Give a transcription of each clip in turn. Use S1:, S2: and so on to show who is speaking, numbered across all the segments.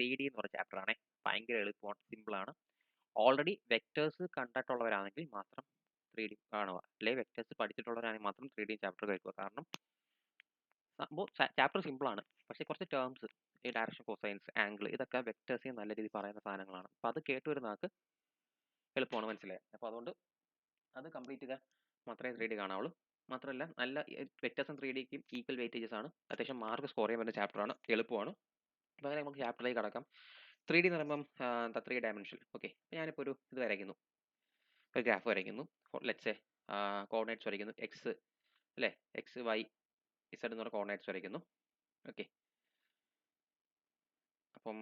S1: 3D എന്ന് പറഞ്ഞ ചാപ്റ്ററാണ്. ഭയങ്കര എളുപ്പമാണ്, സിമ്പിളാണ്. ഓൾറെഡി വെക്ടേഴ്സ് കണ്ടിട്ടുള്ളവരാണെങ്കിൽ മാത്രം 3D കാണുക, അല്ലെങ്കിൽ വെക്ടേഴ്സ് പഠിച്ചിട്ടുള്ളവരാണെങ്കിൽ മാത്രം 3D ചാപ്റ്റർ കഴിക്കുക. കാരണം സംഭവം ചാപ്റ്റർ സിമ്പിളാണ്, പക്ഷേ കുറച്ച് ടേംസ്, ഈ ഡയറക്ഷൻ, കോസൈൻസ്, ആംഗിൾ, ഇതൊക്കെ വെക്ടേഴ്സിന് നല്ല രീതിയിൽ പറയുന്ന സാധനങ്ങളാണ്. അപ്പോൾ അത് കേട്ട് വരുന്ന ആൾക്ക് എളുപ്പമാണ്, മനസ്സിലായത്. അപ്പോൾ അതുകൊണ്ട് അത് കംപ്ലീറ്റ് ചെയ്താൽ മാത്രമേ 3D കാണാവുള്ളൂ. മാത്രമല്ല നല്ല വെക്ടേഴ്സും 3Dക്കും ഈക്വൽ വെയിറ്റേജസ് ആണ്. അത്യാവശ്യം മാർക്ക് സ്കോർ ചെയ്യാൻ പറ്റുന്ന ചാപ്റ്ററാണ്, എളുപ്പമാണ്. അപ്പോൾ അങ്ങനെ നമുക്ക് ചാപ്റ്ററിലേക്ക് കടക്കാം. 3D എന്ന് പറയുമ്പം 3 ഡയമെൻഷൻ. ഓക്കെ, ഞാനിപ്പോൾ ഒരു ഇത് വരയ്ക്കുന്നു, ഒരു ഗ്രാഫ് വരയ്ക്കുന്നു. ലെറ്റ്സ് കോർഡിനേറ്റ്സ് വരയ്ക്കുന്നു, എക്സ് അല്ലേ, എക്സ് വൈ ഇസഡ് എന്ന് പറഞ്ഞ കോർഡിനേറ്റ്സ് വരയ്ക്കുന്നു. ഓക്കെ, അപ്പം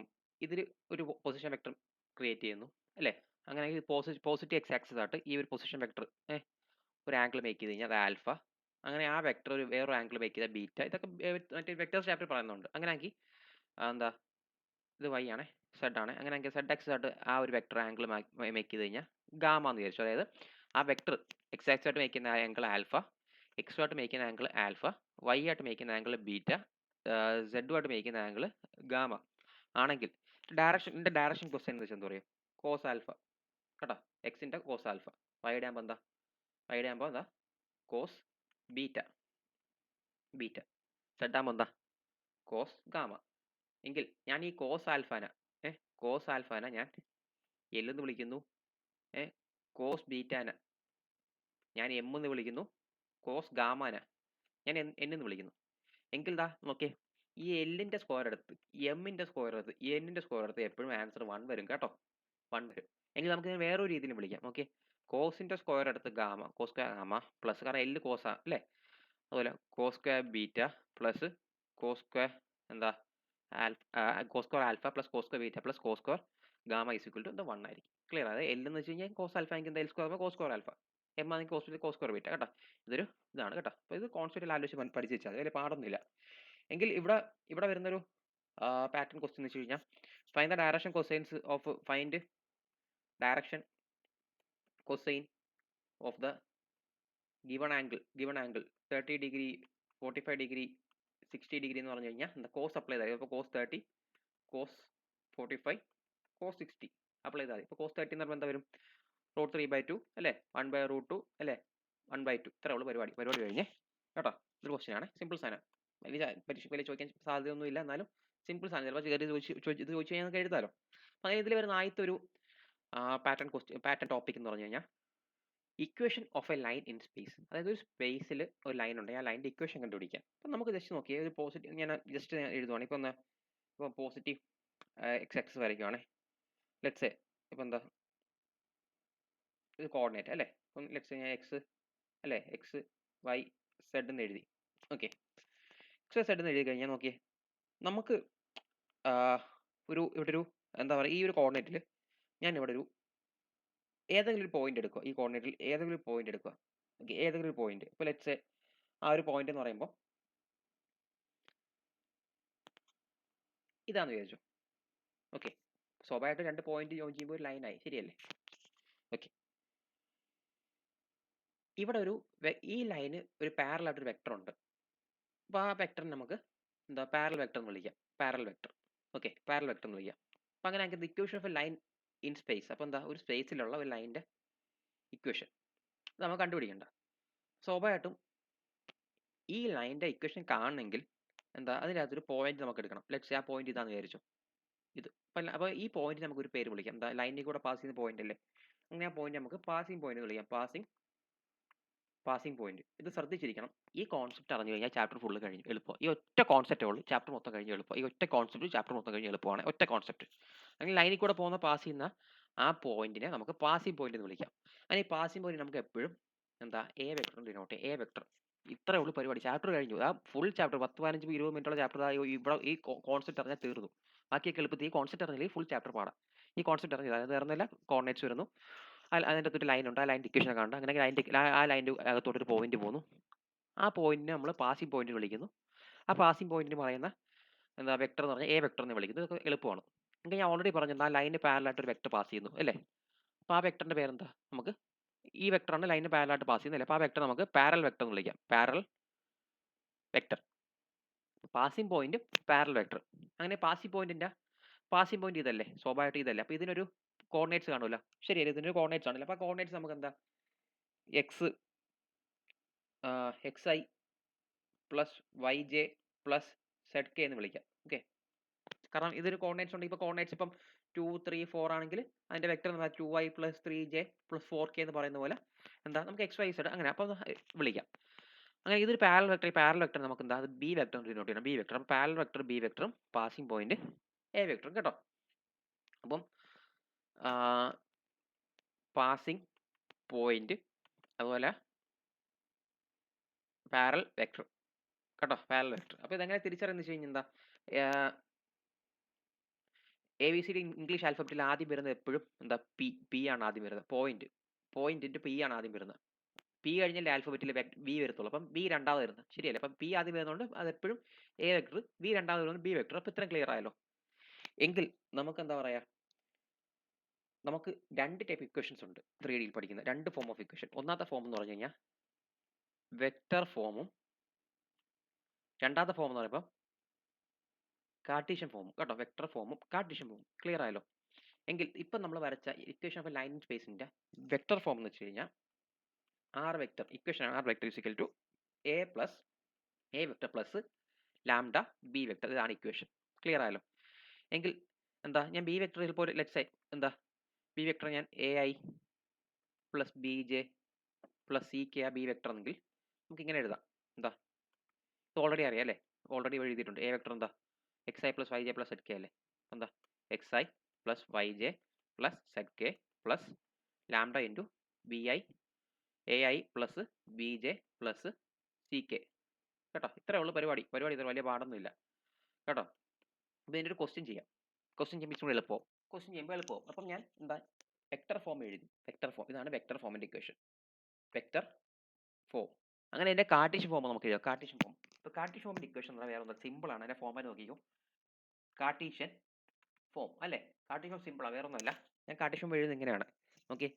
S1: ഇതിൽ ഒരു പൊസിഷൻ വെക്ടർ ക്രിയേറ്റ് ചെയ്യുന്നു അല്ലേ. അങ്ങനെ പോസിറ്റീവ് എക്സ് ആക്സിസ് ആയിട്ട് ഈ ഒരു പൊസിഷൻ വെക്ടർ ഒരു ആംഗിൾ മേക്ക് ചെയ്ത് കഴിഞ്ഞാൽ അത് ആൽഫ. അങ്ങനെ ആ വെക്ടർ ഒരു വേറൊരു ആംഗിൾ മേക്ക് ചെയ്താൽ ബീറ്റ. ഇതൊക്കെ മറ്റേ വെക്ടേഴ്സ് ചാപ്റ്റർ പറയുന്നുണ്ട്. അങ്ങനെ ആക്കി എന്താ ഇത് വൈ ആണ്, സെഡ് ആണ്. അങ്ങനെ ആക്കി സെഡ് എക്സ് ആയിട്ട് ആ ഒരു വെക്ടർ ആംഗിൾ മേക്ക് ചെയ്ത് കഴിഞ്ഞാൽ ഗാമ എന്ന് വിചാരിച്ചു. അതായത് ആ വെക്ടർ എക്സ് ആക്സ് ആയിട്ട് മേക്ക് ചെയ്യുന്ന ആംഗിൾ ആൽഫ, എക്സ് ആയിട്ട് മേക്ക് ചെയ്യുന്ന ആംഗിൾ ആൽഫ, വൈ ആയിട്ട് മേക്ക് ചെയ്യുന്ന ആംഗിൾ ബീറ്റ, സെഡും ആയിട്ട് മേക്ക് ചെയ്യുന്ന ആംഗിൾ ഗാമ ആണെങ്കിൽ ഇതിന്റെ ഡയറക്ഷൻ ക്വസ്റ്റ്യൻ എന്ന് വെച്ചാൽ എന്താ പറയുക, കോസ് ആൽഫ കേട്ടോ. എക്സിന്റെ കോസ് ആൽഫ, വൈയുടെ ആകുമ്പോൾ എന്താ, വൈയുടെ ആകുമ്പോൾ എന്താ കോസ് ബീറ്റ, ബീറ്റ. സെഡ് ആകുമ്പോൾ എന്താ കോസ് ഗാമ. എങ്കിൽ ഞാൻ ഈ കോസ് ആൽഫാന ഞാൻ എൽ എന്ന് വിളിക്കുന്നു, കോസ് ബീറ്റാന ഞാൻ എം എന്ന് വിളിക്കുന്നു, കോസ് ഗാമാന ഞാൻ എൻ എന്ന് വിളിക്കുന്നു. എങ്കിൽ ദാ നോക്കിയേ, ഈ എല്ലിന്റെ സ്ക്വയർ എടുത്ത് എമ്മിന്റെ സ്ക്വയർ എടുത്ത് എന്നിന്റെ സ്ക്വയർ എടുത്ത് എപ്പോഴും ആൻസർ 1 വരും കേട്ടോ, 1 വരും. എങ്കിൽ നമുക്ക് വേറൊരു രീതിയിൽ വിളിക്കാം. ഓക്കെ, കോസിന്റെ സ്ക്വയർ എടുത്ത് gamma, cos square gamma plus, കാരണം എല്ല് കോസാ അല്ലേ, അതുപോലെ cos square beta plus cos square എന്താ cos square alpha plus cos square beta plus cos square gamma is equal to എന്താ 1 ആയിരിക്കും. ക്ലിയർ? അതായത് എൽ എന്ന് വെച്ച് കഴിഞ്ഞാൽ കോസ് ആൽഫ ആണെങ്കിൽ എന്താ l square cos square alpha, m ആണെങ്കിൽ കോസ് സ്ക്വയർ ബീറ്റ കേട്ടോ. ഇതൊരു ഇതാണ് കേട്ടോ. അപ്പോൾ ഇത് കോൺസെപ്റ്റിൽ ആലോചിച്ച് പഠിച്ച് വെച്ചാൽ അതിൽ പാടൊന്നുമില്ല. എങ്കിൽ ഇവിടെ വരുന്നൊരു പാറ്റേൺ ക്വസ്റ്റ്യൻ എന്ന് വെച്ച് കഴിഞ്ഞാൽ find the direction cosines of find direction cosine of the given angle 30 degree 45 degree 60 degree എന്ന് പറഞ്ഞു കഴിഞ്ഞാൽ എന്താ കോസ് അപ്ലൈ ചെയ്താൽ ഇപ്പോൾ കോസ് 30 കോസ് 45 കോസ് 60 അപ്ലൈ ചെയ്താൽ മതി. ഇപ്പോൾ കോസ് 30 എന്ന് പറയുമ്പോൾ എന്താ വരും, √3/2 അല്ലേ, 1/√2 അല്ലേ, 1/2. ഇത്രേ ഉള്ളൂ പരിപാടി കഴിഞ്ഞേ കേട്ടോ. ഇതൊരു ക്വസ്റ്റ്യൻ ആണ്, സിമ്പിൾ സാധനം, വലിയ ചോദിക്കാൻ സാധ്യതയൊന്നുമില്ല, എന്നാലും സിമ്പിൾ സാധനം. ചിലപ്പോൾ ചെറിയ ഇത് ചോദിച്ചു കഴിഞ്ഞാൽ നമുക്ക് എഴുതാലോ. അങ്ങനെ ഇതിൽ വരുന്ന ആദ്യത്തെ ഒരു പാറ്റേൺ ടോപ്പിക് എന്ന് പറഞ്ഞു കഴിഞ്ഞാൽ equation of A line in space. അതായത് ഒരു സ്പേസിൽ ഒരു ലൈൻ ഉണ്ടെങ്കിൽ ആ ലൈനിൻ്റെ ഇക്വേഷൻ കണ്ടുപിടിക്കാം. അപ്പം നമുക്ക് ജസ്റ്റ് നോക്കിയാൽ ഒരു പോസിറ്റീവ് ഞാൻ എഴുതുവാണ്. ഇപ്പം പോസിറ്റീവ് എക്സ് ആക്സിസ് വരയ്ക്കുവാണേ. ലെറ്റ്സ് ഇപ്പം എന്താ ഇത് കോർഡിനേറ്റ് അല്ലേ, ഇപ്പം ലെറ്റ്സ് ഞാൻ എക്സ് അല്ലേ, എക്സ് വൈ സെഡ് എന്ന് എഴുതി. ഓക്കെ, എക്സ് വൈ സെഡ് എന്ന് എഴുതി കഴിഞ്ഞാൽ നോക്കിയേ, നമുക്ക് ഇവിടെ ഒരു എന്താ പറയുക, ഈ ഒരു കോർഡിനേറ്റിൽ ഞാൻ ഇവിടെ ഒരു ഏതെങ്കിലും ഒരു പോയിന്റ് എടുക്കുക, ഈ കോർഡിനേറ്റിൽ ഏതെങ്കിലും ഒരു പോയിന്റ് എടുക്കുക. ഓക്കെ, ഏതെങ്കിലും ഒരു പോയിന്റ്. ഇപ്പോൾ ലെറ്റ്സ് ആ ഒരു പോയിന്റ് എന്ന് പറയുമ്പോൾ ഇതാന്ന് വിചാരിച്ചു. ഓക്കെ, സ്വാഭാവികമായിട്ട് 2 പോയിന്റ് ജോയിൻ ചെയ്യുമ്പോൾ ഒരു ലൈനായി, ശരിയല്ലേ. ഓക്കെ, ഇവിടെ ഈ ലൈന് ഒരു പാരലൽ ആയിട്ടൊരു വെക്ടർ ഉണ്ട്. അപ്പോൾ ആ വെക്ടറിന് നമുക്ക് എന്താ പാരലൽ വെക്ടർ എന്ന് വിളിക്കാം, parallel vector. Okay, parallel vector എന്ന് വിളിക്കാം. അപ്പോൾ അങ്ങനെ ആണെങ്കിൽ equation of A line in space, അപ്പോൾ എന്താ ഒരു സ്പേസിലുള്ള ഒരു ലൈനിൻ്റെ ഇക്വേഷൻ നമുക്ക് കണ്ടുപിടിക്കണ്ട. സ്വാഭാവികമായിട്ടും ഈ ലൈനിൻ്റെ ഇക്വേഷൻ കാണണമെങ്കിൽ എന്താ അതിനകത്തൊരു പോയിന്റ് നമുക്ക് എടുക്കണം. ലെറ്റ്സ് ആ പോയിന്റ് ഇതാന്ന് വിചാരിച്ചു, ഇത്. അപ്പോൾ ഈ പോയിന്റ് നമുക്കൊരു പേര് വിളിക്കാം, എന്താ ലൈനിൽ കൂടെ പാസ് ചെയ്യുന്ന പോയിന്റ് അല്ലേ. അങ്ങനെ ആ പോയിന്റ് നമുക്ക് പാസിംഗ് പോയിന്റ് എന്ന് വിളിക്കാം, പാസിംഗ് പോയിന്റ്. ഇത് ശ്രദ്ധിച്ചിരിക്കണം. ഈ കോൺസെപ്റ്റ് അറിഞ്ഞു കഴിഞ്ഞാൽ ചാപ്റ്റർ ഫുള്ള് കഴിഞ്ഞു, എളുപ്പം. ഈ ഒറ്റ കോൺസെപ്റ്റേ ഉള്ളൂ, ചാപ്റ്റർ മൊത്തം കഴിഞ്ഞ് എളുപ്പം. ഈ ഒറ്റ കോൺസെപ്റ്റ് ചാപ്റ്റർ മൊത്തം കഴിഞ്ഞ് എളുപ്പമാണ്, ഒറ്റ കോൺസെപ്റ്റ്. അങ്ങനെ ലൈനിൽ കൂടെ പാസ് ചെയ്യുന്ന ആ പോയിന്റിനെ നമുക്ക് പാസിംഗ് പോയിന്റ് എന്ന് വിളിക്കാം. അങ്ങനെ ഈ പാസിംഗ് പോയിന്റ് നമുക്ക് എപ്പോഴും എന്താ A vector denote, A vector. ഇത്രേ ഉള്ളൂ പരിപാടി, ചാപ്റ്റർ കഴിഞ്ഞു. ആ ഫുൾ ചാപ്റ്റർ 10-15-20 മിനിറ്റുള്ള ചാപ്റ്റർ ഇവിടെ ഈ കോൺസെപ്റ്റ് അറിഞ്ഞാൽ തീർന്നു. ബാക്കിയൊക്കെ എളുപ്പത്തിൽ ഈ കോൺസെപ്റ്റ് അറിഞ്ഞില്ലെങ്കിൽ ഫുൾ ചാപ്റ്റർ പാടാം. ഈ കോൺസെപ്റ്റ് അറിഞ്ഞത്, അതായത് അറിഞ്ഞില്ല കോർഡിനേറ്റ്സ് വരുന്നു, അതിൻ്റെ അകത്തൊരു ലൈൻ ഉണ്ട്, ആ ലൈൻ ഇക്വേഷൻ കാണുക. അങ്ങനെ ആ ലൈൻ്റെ അകത്തോട്ടൊരു പോയിന്റ് പോകുന്നു, ആ പോയിന്റിനെ നമ്മൾ പാസിംഗ് പോയിന്റ് വിളിക്കുന്നു. ആ പാസിംഗ് പോയിന്റിന് പറയുന്ന എന്താ വെക്ടർ എന്ന് പറഞ്ഞാൽ എ വെക്ടർ എന്ന് വിളിക്കുന്നത്. ഇതൊക്കെ എളുപ്പമാണ്. എങ്കിൽ ഞാൻ ഓൾറെഡി പറഞ്ഞു, ആ ലൈനിന് പാരലായിട്ട് ഒരു വെക്ടർ പാസ് ചെയ്യുന്നു അല്ലേ. അപ്പോൾ ആ വെക്ടറിന്റെ പേരെന്താ, നമുക്ക് ഈ വെക്ടറാണ് ലൈനിന് പാരലായിട്ട് പാസ് ചെയ്യുന്നില്ല. അപ്പോൾ ആ വെക്ടർ നമുക്ക് പാരൽ വെക്ടർ എന്ന് വിളിക്കാം, parallel vector. Passing point parallel vector. അങ്ങനെ പാസിംഗ് പോയിന്റിന്റെ പാസിംഗ് പോയിന്റ് ഇതല്ലേ, സ്വാഭാവികമായിട്ട് ഇതല്ലേ. അപ്പോൾ ഇതിനൊരു കോർഡിനേറ്റ്സ് കാണുമല്ലോ, ശരിയല്ലേ, ഇതിനൊരു കോർഡിനേറ്റ്സ് ആണല്ലോ. അപ്പോൾ കോർഡിനേറ്റ്സ് നമുക്ക് എന്താ x x i plus y j plus z k എന്ന് വിളിക്കാം. ഓക്കെ, കാരണം ഇതൊരു കോർഡിനേറ്റ്സ് ഉണ്ട്. ഇപ്പോൾ കോർഡിനേറ്റ്സ് ഇപ്പം 2 3 4 ആണെങ്കിൽ അതിന്റെ വെക്ടർ എന്താ 2i plus 3j plus 4k എന്ന് പറയുന്ന പോലെ എന്താ നമുക്ക് എക്സ് വൈ സെഡ് അങ്ങനെ അപ്പോൾ വിളിക്കാം. അങ്ങനെ ഇതൊരു പാരലൽ വെക്ടർ. ഈ പാരലൽ വെക്ടർ നമുക്ക് എന്താ അത് ബി വെക്ടർ ഡിനോട്ട് ചെയ്യണം. B vector. അപ്പോൾ പാരലൽ വെക്ടർ ബി വെക്ടറും പാസിംഗ് പോയിന്റ് എ വെക്ടറും കേട്ടോ. അപ്പം പാസിംഗ് പോയിന്റ് അതുപോലെ പാരലൽ വെക്ടർ കേട്ടോ, പാരലൽ വെക്ടർ. അപ്പോൾ ഇതെങ്ങനെ തിരിച്ചറിയുന്നത് വെച്ച് കഴിഞ്ഞാൽ എന്താ A B C D English ആൽഫബറ്റിൽ ആദ്യം വരുന്നത് എപ്പോഴും എന്താ പി ആണ് ആദ്യം വരുന്നത്. പോയിന്റിന്റെ പി ആണ് ആദ്യം വരുന്നത്. പി കഴിഞ്ഞാൽ ആൽഫബറ്റിൽ ബി വരത്തുള്ളൂ. അപ്പം ബി രണ്ടാമത് വരുന്നത്, ശരിയല്ലേ. അപ്പം പി ആദ്യം വരുന്നതുകൊണ്ട് അത് എപ്പോഴും എ വെക്ടർ, ബി രണ്ടാമത് വരുന്നത് ബി വെക്ടർ. അപ്പോൾ ഇത്രയും ക്ലിയർ ആയല്ലോ. എങ്കിൽ നമുക്ക് എന്താ പറയാ, നമുക്ക് രണ്ട് ടൈപ്പ് ഇക്വേഷൻസ് ഉണ്ട് 3Dയിൽ പഠിക്കുന്ന രണ്ട് ഫോം ഓഫ് ഇക്വേഷൻ. ഒന്നാമത്തെ ഫോം എന്ന് പറഞ്ഞു കഴിഞ്ഞാൽ വെക്ടർ ഫോമും രണ്ടാമത്തെ ഫോം എന്ന് പറയുമ്പോൾ കാർട്ടീഷ്യൻ ഫോമും കേട്ടോ. വെക്ടർ ഫോമും കാർട്ടീഷ്യൻ ഫോമും ക്ലിയർ ആയല്ലോ. എങ്കിൽ ഇപ്പം നമ്മൾ വരച്ച ഇക്വേഷൻ ഓഫ് ലൈൻ സ്പേസിന്റെ വെക്ടർ ഫോം എന്ന് വെച്ച് കഴിഞ്ഞാൽ r vector equation r vector is equal to a vector plus lambda b vector. ഇതാണ് ഇക്വേഷൻ. ക്ലിയർ ആയല്ലോ. എങ്കിൽ എന്താ ഞാൻ ബി വെക്ടർ ചിലപ്പോൾ ലെറ്റ് സൈഡ് എന്താ ബി വെക്ടർ ഞാൻ a i plus b j plus c k b vector എങ്കിൽ നമുക്ക് ഇങ്ങനെ എഴുതാം. എന്താ ഇത് ഓൾറെഡി അറിയാം അല്ലേ, ഓൾറെഡി എഴുതിയിട്ടുണ്ട്. എ വെക്ടർ എന്താ x i plus y j plus z k അല്ലേ. എന്താ x i plus y j plus z k plus lambda into b i a i plus b j plus c k കേട്ടോ. ഇത്രയേ ഉള്ളൂ പരിപാടി. ഇത്ര വലിയ പാടൊന്നുമില്ല കേട്ടോ. അപ്പോൾ ഇതിൻ്റെ ഒരു ക്വസ്റ്റ്യൻ ചെയ്യാം. ക്വസ്റ്റ്യൻ ചെയ്യുമ്പോൾ ഇച്ചിരി എളുപ്പമാവും. ക്വസ്റ്റ്യൻ ചെയ്യുമ്പോൾ എളുപ്പമാവും. അപ്പം ഞാൻ എന്താ വെക്ടർ ഫോം എഴുതി. വെക്ടർ ഫോം ഇതാണ് വെക്ടർ ഫോമിൻ്റെ ഇക്വേഷൻ. Vector form. അങ്ങനെ എൻ്റെ കാർട്ടീഷ്യൻ ഫോം നമുക്ക് എഴുതാം. Cartesian form. ഇപ്പോൾ കാർട്ടീഷ്യൻ ഫോമിൻ്റെ ഇക്വേഷൻ എന്ന് പറഞ്ഞാൽ വേറെ ഒന്നും സിമ്പിൾ ആണ്. അതിൻ്റെ ഫോമാറ്റ് നോക്കിക്കോ. കാർട്ടീഷ്യൻ ഫോം അല്ലേ. കാർട്ടീഷ്യൻ ഫോം സിമ്പിളാണ്, വേറെ ഒന്നുമല്ല. ഞാൻ കാർട്ടീഷ്യൻ ഫോം എഴുതുന്നത് ഇങ്ങനെയാണ്. Okay,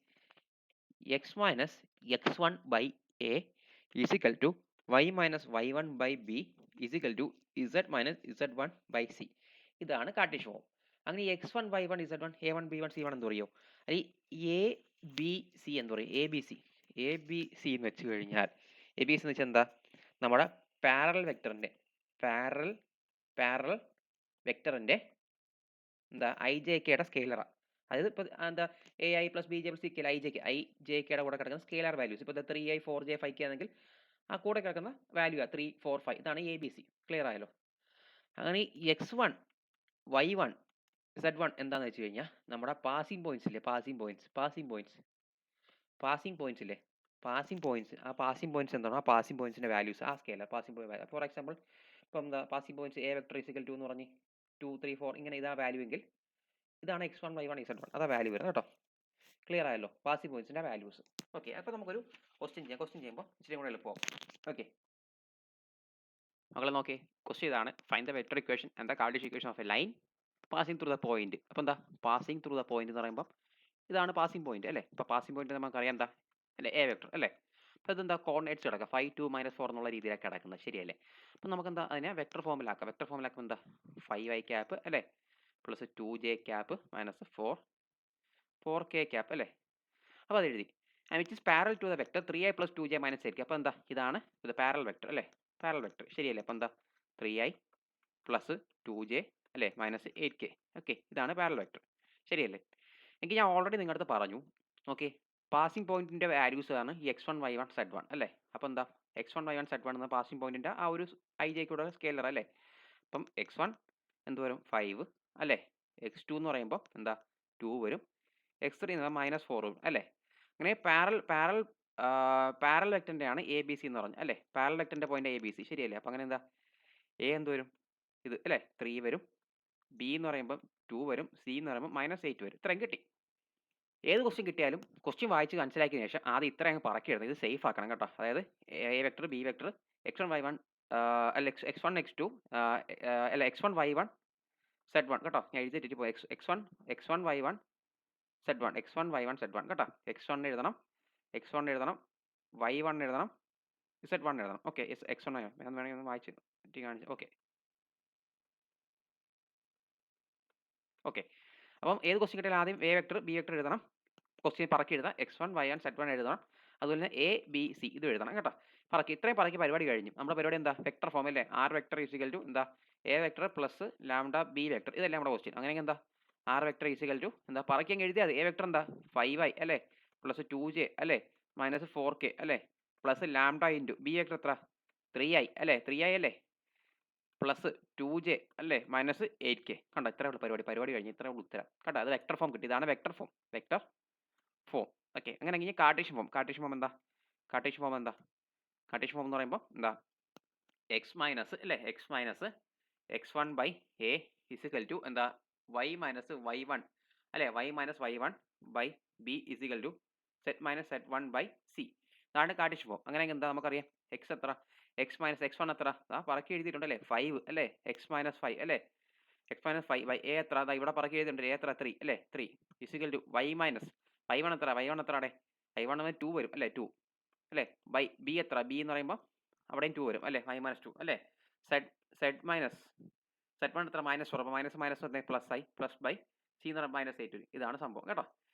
S1: x minus x one by a is equal to y minus y one by b is equal to z minus Z one by c. ഇതാണ് Cartesian form. അങ്ങനെ x one y one z one a one b one c one എന്ന് പറയുമോ, അല്ലെങ്കിൽ A B C എന്ന് പറയും. A B C എന്ന് വെച്ച് കഴിഞ്ഞാൽ എ ബി സി എന്ന് വെച്ചാൽ എന്താ നമ്മുടെ പാരലൽ വെക്ടറിന്റെ എന്താ ഐ ജെ കെയുടെ സ്കെയിലറാണ്. അതായത് ഇപ്പോൾ എന്താ A i plus b j plus c K I J കെയുടെ കൂടെ കിടക്കുന്ന സ്കെയിലർ വാല്യൂസ്. ഇപ്പോൾ 3i 4j 5k ആണെങ്കിൽ ആ കൂടെ കിടക്കുന്ന വാല്യൂ 3 4 5. ഇതാണ് എ ബി സി. ക്ലിയർ ആയല്ലോ. അങ്ങനെ x one y one z one എന്താണെന്ന് വെച്ച് കഴിഞ്ഞാൽ നമ്മുടെ പാസിംഗ് പോയിന്റ്സ് ഇല്ലേ, പാസിംഗ് പോയിന്റ്സ് ആ പാസിംഗ് പോയിന്റ്സ് എന്താണ്, ആ പാസിംഗ് പോയിന്റ്സിന്റെ വാല്യൂസ് ആ scalar passing point. For example ഇപ്പം എന്താ passing points a vector is equal 2 എന്ന് പറഞ്ഞ് 2 3 4 ഇങ്ങനെ ഇതാ വാല്യൂ എങ്കിൽ ഇതാണ് x one y one z one, അതാ വാല്യൂ വരുന്നത് കേട്ടോ. ക്ലിയർ ആയല്ലോ, പാസിംഗ് പോയിന്റ്സിന്റെ വാല്യൂസ്. ഓക്കെ, അപ്പോൾ നമുക്കൊരു ക്വസ്റ്റ്യൻ ചെയ്യാം. ക്വസ്റ്റ്യൻ ചെയ്യുമ്പോൾ ഇച്ചിരി കൂടെ എളുപ്പമാവും. ഓക്കെ മക്കളെ നോക്കി, ക്വസ്റ്റ്യൻ ഇതാണ്. Find the vector equation and the Cartesian equation of A line passing through the point. അപ്പോൾ എന്താ പാസിംഗ് ത്രൂ ദ പോയിന്റ് എന്ന് പറയുമ്പോൾ ഇതാണ് പാസിംഗ് പോയിന്റ് അല്ലേ. ഇപ്പോൾ പാസിംഗ് പോയിന്റ് നമുക്കറിയാം എന്താ അല്ലേ, എ വെക്ടർ അല്ലേ. അപ്പോൾ ഇതെന്താ കോർഡിനേറ്റ്സ് കിടക്കുക 5 2 -4 എന്നുള്ള രീതിയിലാണ് കിടക്കുന്നത്, ശരിയല്ലേ. അപ്പോൾ നമുക്ക് എന്താ അതിനെ വെക്ടർ ഫോമിലാക്കാം. വെക്ടർ ഫോമിലാക്കുമ്പോൾ എന്താ 5i ക്യാപ്പ് അല്ലേ plus 2j cap minus 4k cap അല്ലേ. അപ്പോൾ അത് എഴുതി. And which is parallel to the vector 3i plus 2j minus 8k. അപ്പോൾ എന്താ ഇതാണ് ഇത് പാരൽ വെക്ടർ അല്ലേ, പാരൽ വെക്ടർ ശരിയല്ലേ. അപ്പോൾ എന്താ 3i പ്ലസ് 2j അല്ലേ മൈനസ് 8k. ഓക്കെ, ഇതാണ് പാരൽ വെക്ടർ ശരിയല്ലേ. എങ്കിൽ ഞാൻ ഓൾറെഡി നിങ്ങളുടെ അടുത്ത് പറഞ്ഞു. ഓക്കെ, പാസിംഗ് പോയിന്റിന്റെ വാല്യൂസ് ആണ് x1 y1 z1 അല്ലേ. അപ്പോൾ എന്താ x1 y1 z1 എന്ന പാസിംഗ് പോയിന്റിന്റെ ആ ഒരു ij കൂടെ സ്കെയിലർ അല്ലേ. അപ്പം x1 എന്ത് വരും 5 അല്ലേ, x2 എന്ന് പറയുമ്പോൾ എന്താ 2 വരും, x3 എന്ന് പറയുമ്പോൾ -4 വരും അല്ലേ. അങ്ങനെ പാരൽ വെക്ടറിന്റെ ആണ് എ ബി സി എന്ന് പറഞ്ഞു അല്ലേ. പാരൽ വെക്ടറിന്റെ പോയിന്റ് എ ബി സി ശരിയല്ലേ. അപ്പം അങ്ങനെ എന്താ എ എന്ത് വരും ഇത് അല്ലേ 3 വരും, ബി എന്ന് പറയുമ്പോൾ 2 വരും, സി എന്ന് പറയുമ്പോൾ -8 വരും. ഇത്രയും കിട്ടി. ഏത് ക്വസ്റ്റ്യൻ കിട്ടിയാലും ക്വസ്റ്റ്യൻ വായിച്ച് മനസ്സിലാക്കിയതിന് ശേഷം ആദ്യം ഇത്ര അങ്ങ് പറക്കരുത്, ഇത് സേഫ് ആക്കണം കേട്ടോ. അതായത് A vector B vector x1 y1 അല്ല x1 x2 അല്ല x1 y1 z1 കേട്ടോ. ഞാൻ എഴുതിയിട്ട് പോയി x1 y1 z1 കേട്ടോ. x1 എഴുതണം, y1 എഴുതണം, z1 എഴുതണം. ഓക്കെ, x1 ഞാൻ വേണമെങ്കിൽ ഒന്ന് വായിച്ച് കാണിച്ചു. Okay, okay. അപ്പം ഏത് ക്വസ്റ്റ്യൻ കിട്ടിയാലും ആദ്യം എ വെക്ടർ ബി വെക്ടർ എഴുതണം. ക്വസ്റ്റ്യൻ പറക്കി എഴുതാം. x1 y1 z1 എഴുതണം. അതുപോലെ തന്നെ എ ബി സി ഇതും എഴുതണം കേട്ടോ. പറക്കി ഇത്രയും പറക്കി പരിപാടി കഴിഞ്ഞു. നമ്മുടെ പരിപാടി എന്താ? വെക്ടർ ഫോം അല്ലേ? ആർ വെക്ടർ ഈസിക്കൽ ടു എന്താ? A vector plus lambda b vector ഇതെല്ലാം നമ്മുടെ ക്വസ്റ്റ്യൻ. അങ്ങനെയെങ്കിൽ എന്താ? ആർ വെക്ടർ ഈസിക്കൽ ടു എന്താ? പറക്കി അങ്ങ് എഴുതിയാൽ മതി. എ വെക്ടർ എന്താ? 5i അല്ലേ? പ്ലസ് 2j അല്ലേ? മൈനസ് 4k അല്ലേ? Plus lambda into B vector എത്ര? 3i അല്ലേ? 3i അല്ലേ? പ്ലസ് 2j അല്ലേ? Minus 8k. കണ്ടോ? ഇത്രയേ ഉള്ളൂ പരിപാടി. പരിപാടി കഴിഞ്ഞു. ഇത്രയേ ഉള്ളൂ ഉത്തരം. കണ്ടോ? അത് വെക്ടർ ഫോം കിട്ടി. ഇതാണ് vector form. Vector form. Okay. അങ്ങനെയെങ്കിൽ കാർട്ടീഷ്യൻ ഫോം. കാർട്ടീഷ്യൻ ഫോം എന്താ? കാർട്ടീഷ്യൻ ഫോം എന്താ? കാർട്ടീഷ്യൻ ഫോം എന്ന് പറയുമ്പോൾ എന്താ? എക്സ് മൈനസ് അല്ലേ? X minus x1 by a is equal to എന്താ? y മൈനസ് y1 അല്ലേ? y minus y1 by b is equal to z minus z1 by c. ഇതാണ് Cartesian form. അങ്ങനെയെങ്കിൽ എന്താ? നമുക്കറിയാം എക്സ് എത്ര? എക്സ് മൈനസ് x1 എത്ര? പറക്കി എഴുതിയിട്ടുണ്ടല്ലേ? 5 അല്ലേ? എക്സ് മൈനസ് 5 അല്ലേ? എക്സ് മൈനസ് 5 ബൈ എ എത്ര? അതാ ഇവിടെ പറക്കി എഴുതിയിട്ടുണ്ട്. എ എത്ര? 3 അല്ലേ? 3 is equal to y minus y1 എത്ര? y1 എത്ര അവിടെ? y1 2 വരും അല്ലേ? 2 അല്ലേ? ബൈ ബി എത്ര? ബി എന്ന് പറയുമ്പോൾ അവിടെയും 2 വരും അല്ലേ? y മൈനസ് 2 അല്ലേ? സെഡ് മൈനസ് z1 എത്ര? മൈനസ് 4. അപ്പോൾ മൈനസ് മൈനസ് പ്ലസ് ആയി. പ്ലസ് ബൈ സി എന്ന് പറയുമ്പോൾ മൈനസ് 8 വരും. ഇതാണ് സംഭവം കേട്ടോ.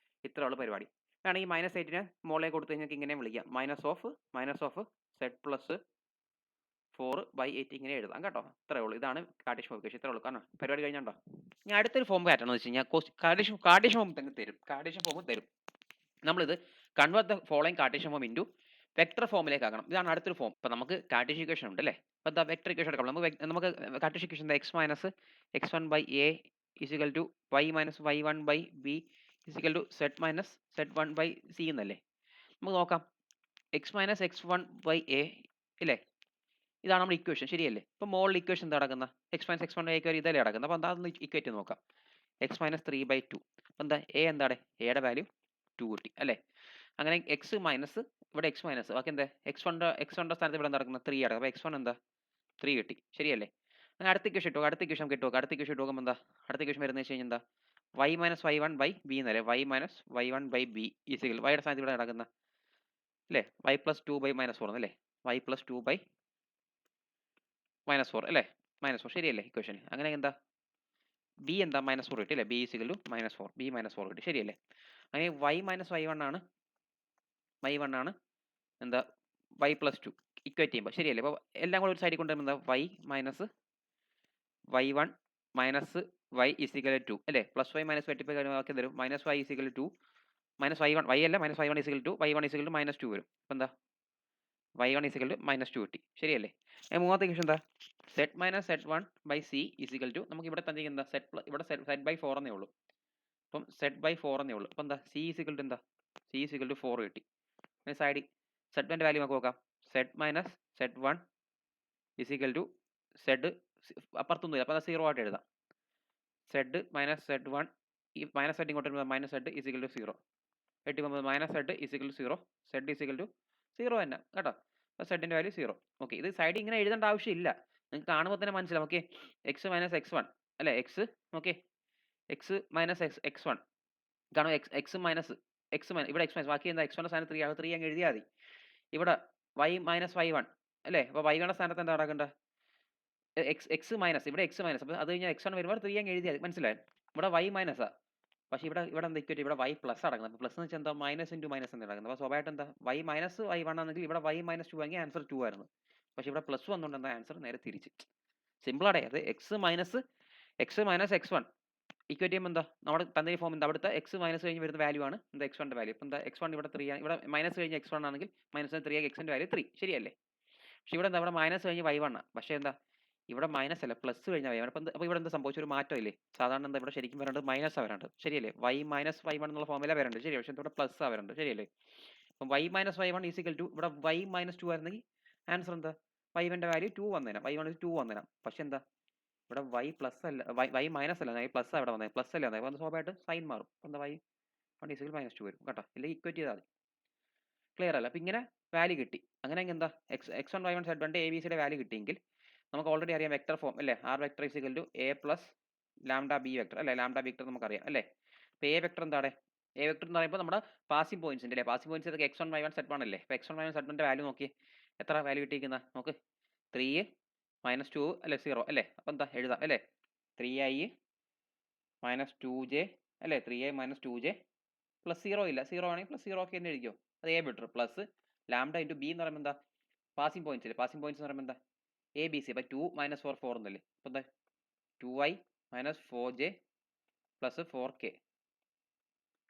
S1: ഇത്രേ ഉള്ളൂ പരിപാടി. വേണമെങ്കിൽ മൈനസ് 8നെ മുകളിലേക്ക് കൊടുത്ത് കഴിഞ്ഞാൽ ഇങ്ങനെയും വിളിക്കാം. Minus of z plus 4 by 8 ഇങ്ങനെ എഴുതാം കേട്ടോ. ഇത്രേ ഉള്ളൂ. ഇതാണ് കാർട്ടീഷ്യൻ ഫോം. ഇത്രേ ഉള്ളൂ. കാരണം പരിപാടി കഴിഞ്ഞുണ്ടോ? ഇനി അടുത്തൊരു ഫോം പാറ്റേൺ എന്ന് വെച്ച് കഴിഞ്ഞാൽ കാർട്ടീഷ്യൻ ഫോം തരും. കാർട്ടീഷ്യൻ ഫോം തരും. നമ്മളിത് convert the following Cartesian form into vector ഫോമിലേക്ക് ആക്കണം. ഇതാണ് അടുത്തൊരു ഫോം. ഇപ്പോൾ നമുക്ക് കാർട്ടീഷ്യൻ ഇക്വേഷൻ ഉണ്ട് അല്ലേ? അപ്പോൾ എന്താ വെക്ടർ ഇക്വേഷൻ എടുക്കണം. നമുക്ക് കാർട്ടീഷ്യൻ ഇക്വേഷൻ എന്താ? X minus x1 by a is equal to y minus y1 by b is equal to z minus z1 by c എന്നല്ലേ? നമുക്ക് നോക്കാം. X minus x1 by A ഇല്ലേ? ഇതാണ് നമ്മുടെ ഇക്വേഷൻ ശരിയല്ലേ? ഇപ്പോൾ മോളിൽ ഇക്വേഷൻ എന്താ നടക്കുന്നത്? X minus x1 by A ഇതല്ലേ നടക്കുന്നത്? അപ്പോൾ എന്താ ഒന്ന് ഇക്വേറ്റ് നോക്കാം. X minus 3/2. അപ്പോൾ എന്താ? എ എന്താണ്? എയുടെ വാല്യൂ 2 കിട്ടി അല്ലേ? അങ്ങനെ എക്സ് മൈനസ് ഇവിടെ എക്സ് മൈനസ് ബാക്കി എന്താ? എക്സ് വണ്ടെ സ്ഥാനത്ത് ഇവിടെ നടക്കുന്നത് 3 ആണ്. അപ്പോൾ x1 എന്താ? 3 കിട്ടി ശരിയല്ലേ? അങ്ങനെ അടുത്ത ഇക്വേഷൻ ഇട്ടു. അടുത്ത ഇക്വേഷൻ കിട്ടും. അടുത്ത ഇക്വേഷൻ ഇട്ട് നോക്കുമ്പോൾ എന്താ? അടുത്ത ഇക്വേഷൻ വരുന്നത് വെച്ച് കഴിഞ്ഞാൽ എന്താ? y minus y1 by B എന്നല്ലേ? y minus y1 by B is equal വൈയുടെ സ്ഥാനത്ത് ഇവിടെ നടക്കുന്ന അല്ലേ? y പ്ലസ് 2 ബൈ മൈനസ് 4 എന്നല്ലേ? y പ്ലസ് 2 ബൈ മൈനസ് 4 അല്ലേ? മൈനസ് 4 ശരിയല്ലേ ഇക്വേഷൻ? അങ്ങനെ എന്താ? ബി എന്താ? മൈനസ് 4 കിട്ടി അല്ലേ? B is equal to minus 4. B minus 4 കിട്ടി ശരിയല്ലേ? അങ്ങനെ y മൈനസ് y1 ആണ് എന്താ? y പ്ലസ് 2 ഇക്വേറ്റ് ചെയ്യുമ്പോൾ ശരിയല്ലേ? അപ്പോൾ എല്ലാം കൂടെ ഒരു സൈഡിൽ കൊണ്ടുവരുമ്പോൾ എന്താ? y minus y1 minus y is equal 2 അല്ലേ? പ്ലസ് y മൈനസ് വെട്ടിപ്പോയി കഴിയുമ്പോൾ ബാക്കി തരും minus y is equal 2 minus y1 y അല്ല minus y1 is equal 2 y1 is equal to minus 2 വരും. അപ്പോൾ എന്താ? y1 ഈസിക്കൽ ടു മൈനസ് 2 കിട്ടി ശരിയല്ലേ? മൂന്നാമത്തെ ഇക്വേഷൻ എന്താ? Z minus z1 by c is equal to നമുക്ക് ഇവിടെ തന്നെ എന്താ? ഇവിടെ സെഡ് ബൈ 4 എന്നേ ഉള്ളൂ. അപ്പം സെഡ് ബൈ 4 എന്നേ ഉള്ളൂ. അപ്പോൾ എന്താ? സി ഈസിക്കൽ ടു എന്താ? സി ഈസിക്കൽ ടു 4 കിട്ടി. സൈഡിൽ സെഡ് വാല്യൂ നമുക്ക് നോക്കാം. Z minus z1 is equal to Z അപ്പുറത്തൊന്നുമില്ല. അപ്പോൾ അത് 0 ആയിട്ട് എഴുതാം. സെഡ് മൈനസ് z1 ഈ മൈനസ് സെഡ് ഇങ്ങോട്ട് വരുമ്പോൾ മൈനസ് സെഡ് ഈസിക്കൽ ടു 0 വെട്ടി പോകുമ്പോൾ minus z is equal to 0 z is equal to 0 തന്നെ കേട്ടോ. അപ്പോൾ സെഡിൻ്റെ വാല്യൂ 0. ഓക്കെ. ഇത് സൈഡിൽ ഇങ്ങനെ എഴുതേണ്ട ആവശ്യമില്ല. നിങ്ങൾക്ക് കാണുമ്പോൾ തന്നെ മനസ്സിലാവും. ഓക്കെ. എക്സ് മൈനസ് x1 അല്ലേ? X okay. X minus x1 കാരണം എക്സ് മൈനസ് ഇവിടെ എക്സ് മൈനസ് ബാക്കി എന്താ? x1ന്റെ സ്ഥാനത്ത് 3 3 അങ്ങ് എഴുതിയാൽ മതി. ഇവിടെ y മൈനസ് y1 അല്ലേ? അപ്പോൾ y1ന്റെ സ്ഥാനത്ത് എന്താ നടക്കേണ്ടത്? എക്സ് മൈനസ് ഇവിടെ എക്സ് മൈനസ് അപ്പോൾ അത് കഴിഞ്ഞാൽ x1 വരുമ്പോൾ 3 അങ്ങ് എഴുതിയാൽ മതി. മനസ്സിലായോ? ഇവിടെ y മൈനസാ. പക്ഷേ ഇവിടെ എന്താ ഇക്വേറ്റ്? ഇവിടെ y പ്ലസ് അടങ്ങുന്നത്. അപ്പോൾ പ്ലസ് എന്ന് വെച്ചാൽ എന്താ? മൈനസ് ഇൻറ്റു മൈനസ് എന്ന് നടക്കുന്നത്. അപ്പോൾ സ്വാഭാവികമായിട്ട് എന്താ? y മൈനസ് y1 ആണെങ്കിൽ ഇവിടെ y മൈനസ് 2 ആണെങ്കിൽ ആൻസർ 2 ആയിരുന്നു. പക്ഷേ ഇവിടെ പ്ലസ് വന്നുകൊണ്ട് എന്താ? ആൻസർ നേരെ തിരിച്ച്. സിമ്പിളാടേ. അത് എക്സ് മൈനസ് x1 ഇക്വേറ്റ് ചെയ്യുമ്പോൾ എന്താ? നമ്മുടെ തന്ന ഫോം എന്താ? അവിടുത്തെ എക്സ് മൈനസ് കഴിഞ്ഞ് വരുന്ന വാല്യൂ ആണ് എന്താ? x1ന്റെ വാല്യൂ. അപ്പോൾ എന്താ? x1 ഇവിടെ 3 ആണ്. ഇവിടെ മൈനസ് കഴിഞ്ഞ് x1 ആണെങ്കിൽ മൈനസ് 3 എക്സിൻ്റെ വാല്യൂ 3 ശരിയല്ലേ? പക്ഷേ ഇവിടെ എന്താ? ഇവിടെ മൈനസ് കഴിഞ്ഞ് y1 ആണ്. പക്ഷേ എന്താ? ഇവിടെ മൈനസ് അല്ല പ്ലസ് കഴിഞ്ഞാൽ y1. അപ്പോൾ ഇവിടെ എന്താ സംഭവിച്ച ഒരു മാറ്റം ഇല്ലേ? സാധാരണ എന്താ ഇവിടെ ശരിക്കും വരേണ്ടത് മൈനസ് വരേണ്ടത് ശരിയല്ലേ? y മൈനസ് y1 എന്നുള്ള ഫോമില വരേണ്ടത് ശരി. പക്ഷേ ഇവിടെ പ്ലസ് വരേണ്ടത് ശരിയല്ലേ? അപ്പം y minus y1 is equal to ഇവിടെ y മൈനസ് 2 ആയിരുന്നെങ്കിൽ ആൻസർ എന്താ? y1ന്റെ വാല്യൂ 2 വന്നേനാം. y1 2 വന്നേനാം. പക്ഷേ എന്താ? ഇവിടെ y പ്ലസ് അല്ല y മൈനസ് അല്ല y പ്ലസ് അവിടെ വന്നത് പ്ലസ് അല്ലേ വന്നത്. അപ്പോൾ സ്വാഭാവികമായിട്ട് സൈൻ മാറും. അപ്പോൾ എന്താ? y1 ഈസിക്കൽ മൈനസ് 2 വരും കേട്ടോ. ഇല്ലെങ്കിൽ ഇക്വേറ്റ് ചെയ്താൽ മതി. ക്ലിയർ അല്ല? അപ്പോൾ ഇങ്ങനെ വാല്യൂ കിട്ടി. അങ്ങനെയെങ്കിൽ എന്താ? x1 y1 z1 A B സിയുടെ വാല്യൂ കിട്ടിയെങ്കിൽ നമുക്ക് ഓൾറെഡി അറിയാം വെക്ടർ ഫോം അല്ലേ? R vector is equal to a plus lambda b vector അല്ലേ? ലാംഡ ബി വെക്ടർ നമുക്കറിയാം അല്ലേ? അപ്പോൾ എ വെക്ടർ എന്താണ്? എ വെക്ടർ എന്ന് പറയുമ്പോൾ നമ്മുടെ പാസിംഗ് പോയിന്റ്സ് അല്ലേ? പാസിംഗ് പോയിന്റ്സ് ഇതൊക്കെ x1 y1 z1 അല്ലേ? അപ്പോൾ x1 y1 z1ന്റെ വാല്യൂ നോക്കി എത്ര വാല്യൂ കിട്ടിയിരിക്കുന്നത് നോക്ക്. 3 മൈനസ് 2 അല്ലേ? 0 അല്ലേ? അപ്പോൾ എന്താ എഴുതാം അല്ലേ? 3i മൈനസ് 2j അല്ലേ 3a മൈനസ് 2j പ്ലസ് 0 ഇല്ല, 0 ആണെങ്കിൽ പ്ലസ് 0 ഒക്കെ തന്നെ എഴുതിക്കോ, അത് A better plus lambda into B എന്ന് പറയുമ്പോൾ എന്താ പാസിംഗ് പോയിന്റ്സ് ഇല്ലേ, പാസിംഗ് പോയിന്റ്സ് എന്ന് പറയുമ്പോൾ എന്താ എ ബി സി, അപ്പോൾ 2 മൈനസ് 4 4 എന്നല്ലേ, അപ്പോൾ എന്താ 2i minus 4j plus 4k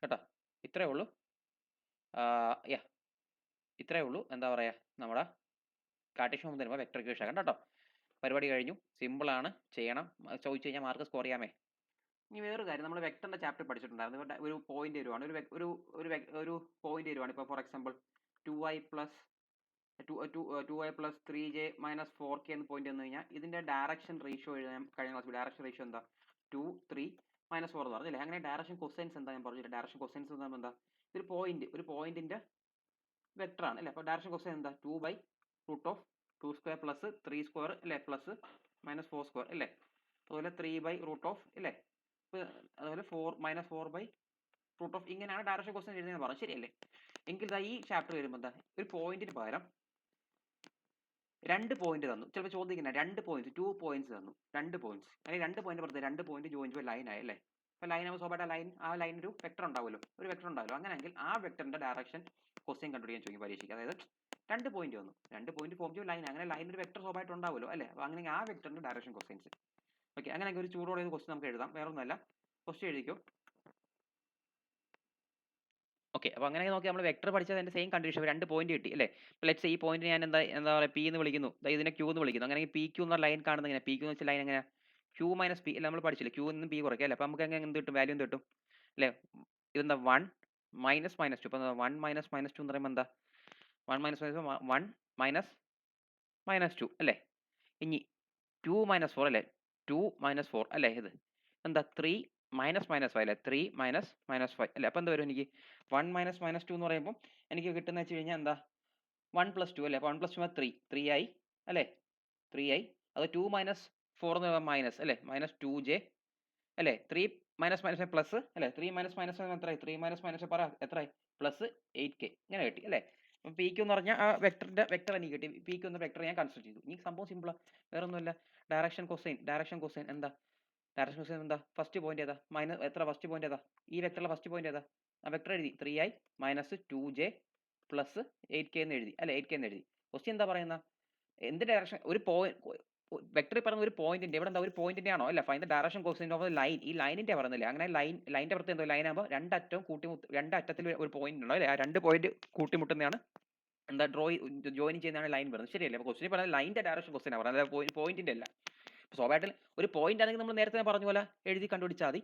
S1: കേട്ടോ. ഇത്രേ ഉള്ളൂ, യാ ഇത്രേ ഉള്ളൂ എന്താ പറയുക നമ്മുടെ കാർട്ടീഷ്യൻ ഫോം തരുമ്പോൾ വെക്ടർ ഇക്വേഷൻ ആക്കാം കേട്ടോ. പരിപാടി കഴിഞ്ഞു, സിമ്പിളാണ്, ചെയ്യണം, ചോദിച്ചു കഴിഞ്ഞാൽ മാർക്ക് സ്കോർ ചെയ്യാമേ. ഇനി വേറൊരു കാര്യം, നമ്മൾ വെക്ടറിൻ്റെ ചാപ്റ്റർ പഠിച്ചിട്ടുണ്ടായിരുന്നു. ഇവിടെ ഒരു പോയിന്റ് വരുവാണ്, ഒരു പോയിന്റ് വരുവാണ്. ഇപ്പോൾ for example 2i plus 2i plus 3j minus 4k എന്ന് പോയിന്റ് വന്നു കഴിഞ്ഞാൽ ഇതിൻ്റെ ഡയറക്ഷൻ റേഷ്യോ എഴുതാൻ കഴിഞ്ഞ ക്ലാസ് ഡയറക്ഷൻ റേഷ്യോ എന്താ 2 3 മൈനസ് 4 എന്ന് പറഞ്ഞില്ലേ. അങ്ങനെ ഡയറക്ഷൻ കൊസൈൻസ് എന്താ ഞാൻ പറഞ്ഞില്ല, ഡയറക്ഷൻ കൊസൈൻസ് എന്ന് പറയുമ്പോൾ എന്താ ഒരു പോയിന്റിന്റെ വെക്ടർ ആണ് അല്ലേ. അപ്പോൾ ഡയറക്ഷൻ കൊസൈൻ എന്താ 2/√2² പ്ലസ് 3² അല്ലേ പ്ലസ് മൈനസ് 4² അല്ലേ. അതുപോലെ 3/√ അല്ലേ, അതുപോലെ 4 ഇങ്ങനെയാണ് ഡയറക്ഷൻ ക്വസ്റ്റ്യൻ എഴുതുന്നത് പറഞ്ഞു, ശരിയല്ലേ. എങ്കിൽ ഈ ചാപ്റ്റർ വരുമ്പോൾ എന്താ ഒരു പോയിന്റിന് പകരം 2 പോയിന്റ് തന്നു, ചിലപ്പോൾ ചോദിക്കുന്ന 2 പോയിന്റ്സ് 2 പോയിന്റ്സ് തന്നു, 2 പോയിന്റ്സ് അല്ലെങ്കിൽ 2 പോയിന്റ് പറഞ്ഞത് 2 പോയിന്റ് ജോയിൻ ചെയ്യുമ്പോൾ ലൈൻ ആയി അല്ലേ. അപ്പോൾ ലൈൻ ആകുമ്പോൾ സ്വാഭാവികമായിട്ട് ആ ലൈൻ ഒരു വെക്ടർ ഉണ്ടാവുമല്ലോ, അങ്ങനെയെങ്കിൽ ആ വെക്ടറിന്റെ ഡയറക്ഷൻ ക്വസ്റ്റ്യൻ കണ്ടുപിടിക്കാൻ ചോദിക്കും പരീക്ഷയ്ക്ക്. അതായത് 2 പോയിന്റ് വന്നു, 2 പോയിന്റ് ഫോം ചെയ്യും ലൈൻ, അങ്ങനെ ലൈൻ ഒരു വെക്ടർ സ്വാഭാവികമായിട്ട് ഉണ്ടാവുമല്ലോ അല്ലേ. അപ്പോൾ അങ്ങനെ ആ വെക്ടറിന്റെ ഡയറക്ഷൻ ക്വസ്റ്റ്യൻസ്. ഓക്കെ, അങ്ങനെയെങ്കിൽ ഒരു ചൂടോടെ ക്വസ്റ്റ്യൻ നമുക്ക് എഴുതാം, വേറെ ഒന്നുമല്ല, ക്വസ്റ്റ്യൻ എഴുതിക്കോ. ഓക്കെ, അപ്പോൾ അങ്ങനെ നോക്കി നമ്മൾ വെക്ടർ പഠിച്ചതിന്റെ സെയിം കണ്ടീഷൻ 2 പോയിന്റ് കിട്ടി അല്ലേ. ലെറ്റ്സ് ഈ പോയിന്റ് ഞാൻ എന്താ പറയുക പി എന്ന് വിളിക്കുന്നു, ഇതിനെ ക്യൂ എന്ന് വിളിക്കുന്നു. അങ്ങനെ പി ക്യൂ എന്ന ലൈൻ കാണുന്നത് എങ്ങനെ, പി ക്യൂ എന്ന് വെച്ചാൽ ലൈൻ എങ്ങനെ ക്യൂ മൈനസ് പി അല്ല, നമ്മൾ പഠിച്ചില്ല ക്യൂ നിന്ന് പി കുറയ്ക്കുക അല്ലേ. അപ്പോൾ നമുക്ക് എങ്ങനെ എന്ത് കിട്ടും, വാല്യൂ എന്ത് കിട്ടും അല്ലേ. ഇതെന്താ 1 മൈനസ് -2, അപ്പോൾ 1 മൈനസ് -2 എന്ന് പറയുമ്പോൾ എന്താ 1 മൈനസ് -2 അല്ലേ. ഇനി 2 മൈനസ് 4 അല്ലേ, 2 മൈനസ് 4 അല്ലേ, ഇത് എന്താ 3 മൈനസ് -5 അല്ലേ, 3 മൈനസ് -5 അല്ലേ. അപ്പോൾ എന്താ വരും എനിക്ക് 1 മൈനസ് -2 എന്ന് പറയുമ്പോൾ എനിക്ക് കിട്ടുന്ന വെച്ച് കഴിഞ്ഞാൽ എന്താ 1 പ്ലസ് 2 അല്ലേ. അപ്പോൾ 1 പ്ലസ് 2 3 ആയി അല്ലേ, 3 ആയി. അത് 2 മൈനസ് 4 എന്ന് പറയുമ്പോൾ മൈനസ് അല്ലേ, മൈനസ് 2j അല്ലേ, 3 മൈനസ് പ്ലസ് അല്ലേ, 3 മൈനസ് എത്രയായി, 3 മൈനസ് പറ എത്രയായി പ്ലസ് 8k ഇങ്ങനെ കിട്ടി അല്ലേ. അപ്പം പി ക്യൂ എന്ന് പറഞ്ഞാൽ ആ വെക്ടർ എനിക്ക് കിട്ടി, പി ക്യൂ എന്ന വെക്ടർ ഞാൻ കൺസിഡർ ചെയ്തു. ഈ സംഭവം സിമ്പിളാണ്, വേറെ ഒന്നുമില്ല. ഡയറക്ഷൻ കൊസൈൻ എന്താ, ഡയറക്ഷൻ കൊസൈൻ എന്താ ഫസ്റ്റ് പോയിന്റ് ഏതാ, മൈനസ് എത്ര ഫസ്റ്റ് പോയിന്റ് ഏതാ, ഈ വെക്ടറിലെ ഫസ്റ്റ് പോയിന്റ് ഏതാ, ആ വെക്ടർ എഴുതി 3i minus 2j plus 8k എന്ന് എഴുതി അല്ലെ, 8k എന്ന് എഴുതി. ക്വസ്റ്റ്യൻ എന്താ പറയുന്ന എന്ത് ഡയറക്ഷൻ, ഒരു വെക്ടറിൽ പറയുന്ന ഒരു പോയിന്റിന്റെ, ഇവിടെ എന്താ ഒരു പോയിന്റിന്റെ ആണോ അല്ല, find the direction cosine of line, ഈ ലൈനിന്റെ പറയുന്നില്ല. അങ്ങനെ ലൈനിന്റെ പ്രത്യേകം എന്തോ, ലൈൻ ആകുമ്പോൾ രണ്ട് അറ്റത്തിൽ ഒരു പോയിന്റ് ഉണ്ടോ അല്ലേ, ആ 2 പോയിന്റ് കൂട്ടിമുട്ടുന്നതാണ് എന്താ ജോയിൻ ചെയ്യുന്നതാണ് ലൈൻ വരുന്നത്, ശരിയല്ലേ. അപ്പോൾ ക്വസ്റ്റ്യൻ പറയുന്നത് ലൈനിന്റെ ഡയറക്ഷൻ ക്വസ്റ്റ്യൻ ആണ് പറയുന്നത്, പോയിന്റിന്റെ അല്ല. സ്വാഭാവികമായിട്ടും ഒരു പോയിന്റ് ആണെങ്കിൽ നമ്മൾ നേരത്തെ പറഞ്ഞ പോലെ എഴുതി കണ്ടുപിടിച്ചാൽ മതി.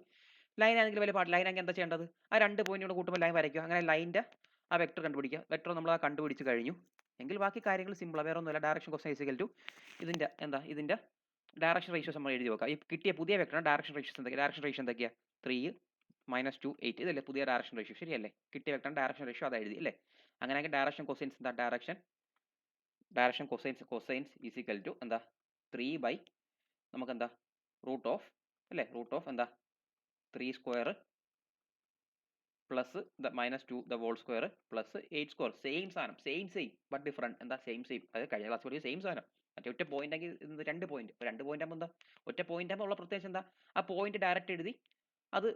S1: ലൈൻ ആണെങ്കിൽ വലിയ പാടില്ല, ലൈൻ ആണെങ്കിൽ എന്താ ചെയ്യേണ്ടത്, ആ 2 പോയിന്റുകൾ കൂട്ടുമ്പോൾ ലൈൻ വരയ്ക്കുക, അങ്ങനെ ലൈനിന്റെ ആ വെക്ടർ കണ്ടുപിടിക്കുക. വെക്ടർ നമ്മൾ ആ കണ്ടുപിടിച്ച് കഴിഞ്ഞു എങ്കിൽ ബാക്കി കാര്യങ്ങൾ സിമ്പിളാണ്, വേറെ ഒന്നുമില്ല. ഡയറക്ഷൻ ക്വസ്റ്റ്യൻ ഈക്വൽ ടു ഇതിന്റെ ഡയറക്ഷൻ റേഷ്യോസ് നമ്മൾ എഴുതി വെക്കാം. ഈ കിട്ടിയ പുതിയ വെക്ടറിന് ഡയറക്ഷൻ റേഷ്യോസ് എന്തൊക്കെയാണ് 3 മൈനസ് 2 8 ഇതല്ലേ പുതിയ ഡയറക്ഷൻ റേഷ്യോ, ശരിയല്ലേ. കിട്ടിയ വെക്ടറിന് ഡയറക്ഷൻ റേഷ്യോ അത് എഴുതി അല്ലേ. അങ്ങനെയെങ്കിൽ ഡയറക്ഷൻ കൊസൈൻസ് എന്താ, ഡയറക്ഷൻ കൊസൈൻസ് ഈക്വൽ ടു എന്താ 3 നമുക്ക് എന്താ റൂട്ട് ഓഫ് എന്താ 3² plus -2 the whole square plus 8² same സാധനം, സെയിം ബട്ട് ഡിഫറെന്റ്, എന്താ സെയിം അത് കഴിഞ്ഞ ക്ലാസ് പഠിച്ച സെയിം സാധനം. മറ്റേ ഒറ്റ പോയിന്റ് ആക്കി 2 പോയിന്റ്, 2 പോയിന്റ് ആകുമ്പോൾ എന്താ ഒറ്റ പോയിന്റ് ആകുമ്പോൾ ഉള്ള പ്രത്യേകിച്ച് എന്താ, ആ പോയിന്റ് ഡയറക്റ്റ് എഴുതി അത്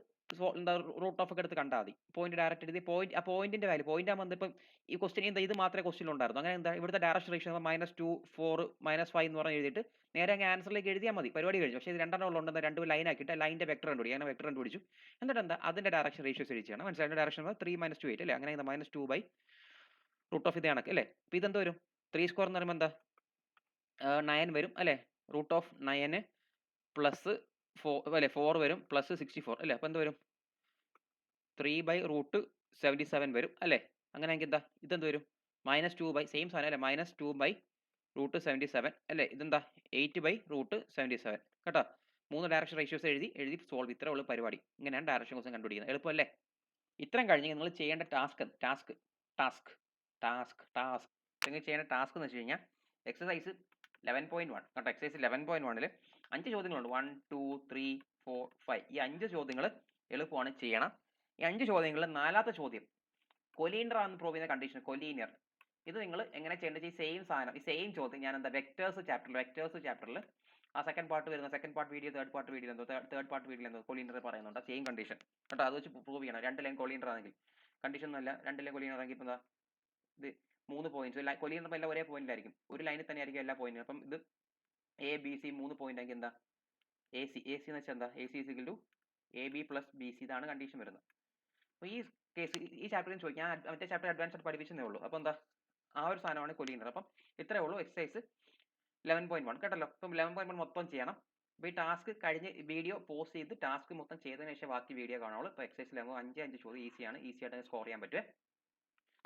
S1: എന്താ റൂട്ട് ഓഫ് ഒക്കെ എടുത്ത് കണ്ടാൽ മതി. പോയിന്റ് ഡയറക്റ്റ് എഴുതി ആ പോയിന്റിന്റെ വാല്യൂ, പോയിന്റ് ആകുമ്പോൾ ഇപ്പം ഈ ക്വസ്റ്റ്യൻ എന്താ ഇത് മാത്രമേ ക്വസ്റ്റ്യൻ ഉണ്ടായിരുന്നു. അങ്ങനെ എന്താ ഇവിടുത്തെ ഡയറക്ഷൻ റേഷ്യോ -2 4 -5 എന്ന് പറഞ്ഞ് എഴുതിയിട്ട് നേരെ അങ്ങ് ആൻസറിലേക്ക് എഴുതിയാൽ മതി, പരിപാടി കഴിഞ്ഞു. പക്ഷേ ഇത് 2 ഉള്ളത് 2 ലൈൻ ആക്കിയിട്ട് ലൈനിന്റെ വെക്ടർ കണ്ടുപിടിക്കും, അങ്ങനെ വെക്ടർ കണ്ടുപിടിച്ചു. എന്നിട്ട് എന്താ അതിന്റെ ഡയറക്ഷൻ റേഷ്യോസ് എഴുതിയാണ് മനസ്സിലായി. ഡയറക്ഷൻ 3 - 2 8 അല്ലേ. അങ്ങനെ -2/√ ഇത് കണക്ക് അല്ലേ. അപ്പോൾ ഇതെന്ത് വരും 3² എന്ന് പറയുമ്പോൾ എന്താ 9 വരും അല്ലേ. √9 പ്ലസ് 4 അല്ലേ, 4 വരും പ്ലസ് 64 അല്ലേ. അപ്പോൾ എന്ത് വരും 3/√77 വരും അല്ലേ. അങ്ങനെയെങ്കിൽ എന്താ ഇതെന്ത് വരും -2 സെയിം സാധനം അല്ലേ, -2/√77 അല്ലേ. ഇതെന്താ 8/√77 കേട്ടോ. 3 ഡയറക്ഷൻ റേഷ്യോസ് എഴുതി സോൾവ്, ഇത്രേ ഉള്ളൂ പരിപാടി. ഇങ്ങനെയാണ് ഡയറക്ഷൻ ക്വസ്റ്റ്യൻ കണ്ടുപിടിക്കുന്നത്, എളുപ്പമല്ലേ. ഇത്രയും കഴിഞ്ഞ് നിങ്ങൾ ചെയ്യേണ്ട നിങ്ങൾ ചെയ്യേണ്ട ടാസ്ക് എന്ന് വെച്ച് കഴിഞ്ഞാൽ എക്സസൈസ് 11.1 കേട്ടോ. എക്സസൈസ് 11.1 5 ചോദ്യങ്ങളുണ്ട്, 1 2 3 4 5. ഈ 5 ചോദ്യങ്ങൾ എളുപ്പമാണ്, ചെയ്യണം. ഈ 5 ചോദ്യങ്ങളിൽ 4ാമത്തെ ചോദ്യം കൊലീനിയർ ആണെന്ന് പ്രൂവ് ചെയ്യുന്ന കണ്ടീഷൻ, കൊലീനിയർ. ഇത് നിങ്ങൾ എങ്ങനെ ചെയ്യേണ്ടത്, ഈ സെയിം സാധനം, ഈ സെയിം ചോദ്യം ഞാൻ എന്താ വെക്ടേഴ്സ് ചാപ്റ്ററിൽ ആ സെക്കൻഡ് പാർട്ട് വരുന്ന second part video third part video എന്തോ തേർഡ് പാർട്ട് വീഡിയോ എന്തോ കൊളീനർ പറയുന്നുണ്ട് സെയിം കണ്ടീഷൻ കേട്ടോ. അത് വെച്ച് പ്രൂവ് ചെയ്യണം. 2 ലൈൻ കൊളീനർ ആണെങ്കിൽ കണ്ടീഷൻ ഒന്നുമല്ല. 2 ലൈൻ കൊളീനർ ആണെങ്കിൽ ഇപ്പം എന്താ ഇത് 3 പോയിന്റ്സ് കൊലീനർ എല്ലാം ഒരേ പോയിന്റിലായിരിക്കും, ഒരു ലൈനിൽ തന്നെ ആയിരിക്കും എല്ലാ പോയിന്റും. അപ്പം ഇത് എ ബി സി 3 പോയിന്റ് ആണെങ്കിൽ എന്താ എ സി എന്ന് വെച്ചാൽ എന്താ a c is equal to a b plus b c, ഇതാണ് കണ്ടീഷൻ വരുന്നത്. അപ്പോൾ ഈ കേസ് ഈ ചാപ്റ്ററിൽ ചോദിക്കാം, ഞാൻ മറ്റേ ചാപ്റ്റർ അഡ്വാൻസ് ആയിട്ട് പഠിപ്പിച്ചതേ ഉള്ളൂ. അപ്പോൾ എന്താ ആ ഒരു സാധനമാണ് കൊലീനർ. അപ്പം ഇത്രയേ ഉള്ളൂ എക്സസൈസ് 11.1 കേട്ടല്ലോ. അപ്പം 11.1 മൊത്തം ചെയ്യണം. അപ്പോൾ ഈ ടാസ്ക് കഴിഞ്ഞ് വീഡിയോ പോസ്റ്റ് ചെയ്ത് ടാസ്ക് മൊത്തം ചെയ്തതിന് ശേഷം ബാക്കി വീഡിയോ കാണുള്ളൂ. ഇപ്പോൾ എക്സസൈസ് 5 ചോദ്യം ഈസിയാണ്, ഈസി ആയിട്ട് സ്കോർ ചെയ്യാൻ പറ്റും.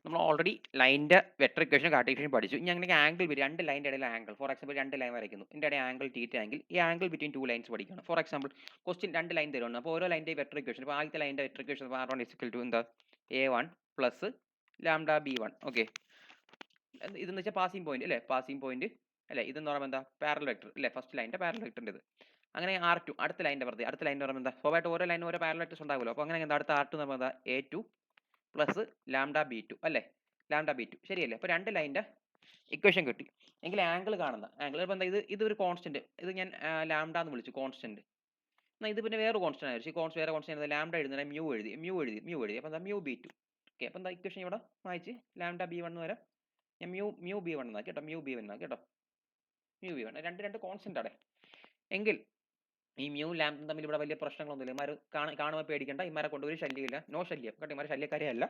S1: നമ്മൾ ഓൾറെഡി ലൈനിന്റെ വെക്ടർ ഇക്വേഷൻ കാർട്ടീഷ്യൻ പഠിച്ചു. ഇനി അങ്ങനെ ആംഗിൾ വരും, 2 ലൈനിന്റെ ഇടയിൽ ആംഗിൾ. ഫോർ എക്സാമ്പിൾ 2 ലൈൻ വരയ്ക്കുന്നു, ഇതിന്റെ ഇടയിൽ ആംഗിൾ തീറ്റ ആണെങ്കിൽ ഈ ആംഗിൾ ബിറ്റ്വീൻ 2 ലൈൻസ് പഠിക്കണം. ഫോർ എക്സാമ്പിൾ ക്വസ്റ്റ്യൻ 2 ലൈൻ തരുന്നുണ്ട്. അപ്പോൾ ഓരോ ലൈനിന്റെ വെക്ടർ ഇക്വേഷൻ, ഇപ്പോൾ ആദ്യത്തെ ലൈനിന്റെ vector equation R1 is equal to എന്താ A1 plus lambda B1. Okay, ഇതെന്ന് വെച്ചാൽ പാസിംഗ് പോയിന്റ് അല്ലേ, പാസിംഗ് പോയിന്റ് അല്ലേ. ഇതെന്ന് പറയുമ്പോൾ എന്താ പാരലൽ വെക്ടർ അല്ലേ, ഫസ്റ്റ് ലൈനിന്റെ പാരലൽ വെക്ടറിന്റെ ഇത്. അങ്ങനെ R2 അടുത്ത ലൈനിന്റെ വെറുതെ അടുത്ത ലൈനിന്റെ പറയുമ്പോൾ എന്താ സ്വാഭാവികമായിട്ട് ഓരോ ലൈനും ഓരോ പാരലൽ വെക്ടേഴ്സ് ഉണ്ടാവുമല്ലോ. അപ്പോൾ അങ്ങനെ എന്താ അടുത്ത R2 എന്ന് പറയുമ്പോൾ A2 പ്ലസ് ലാംഡ B2 അല്ലേ, ലാംഡ B2 ശരിയല്ലേ. അപ്പോൾ 2 ലൈനിന്റെ ഇക്വേഷൻ കിട്ടി. എങ്കിൽ ആംഗിൾ കാണുന്ന ആംഗിൾ ഇപ്പോൾ എന്താ ഇതൊരു കോൺസ്റ്റന്റ്, ഇത് ഞാൻ ലാംഡ എന്ന് വിളിച്ചു കോൺസ്റ്റന്റ്. എന്നാൽ ഇത് പിന്നെ വേറെ കോൺസ്റ്റന്റ് ആയിരിക്കും. വേറെ കോൺസ്റ്റന്റ് ലാംഡ എഴുതുന്നത് മ്യൂ എഴുതി അപ്പോൾ എന്താ മ്യൂ B2. ഓക്കെ, അപ്പോൾ എന്താ ഇക്വേഷൻ ഇവിടെ വായിച്ച് ലാംഡ B1 വരെ ഞാൻ മ്യൂ B1 എന്നാ കേട്ടോ, മ്യൂ B1 എന്നാ കേട്ടോ, മ്യൂ B1 രണ്ട് കോൺസ്റ്റന്റ് ആണ്. എങ്കിൽ ഈ മ്യൂ ലാംഡ തമ്മിൽ ഇവിടെ വലിയ പ്രശ്നങ്ങളൊന്നുമില്ല. ഇമാർ കാണുമ്പോൾ പേടിക്കേണ്ട, ഇമാരെ കൊണ്ട് ഒരു ശല്യമില്ല, നോ ശല്യം കേട്ടോ. ഇമാരെ ശല്യക്കാരെ അല്ല.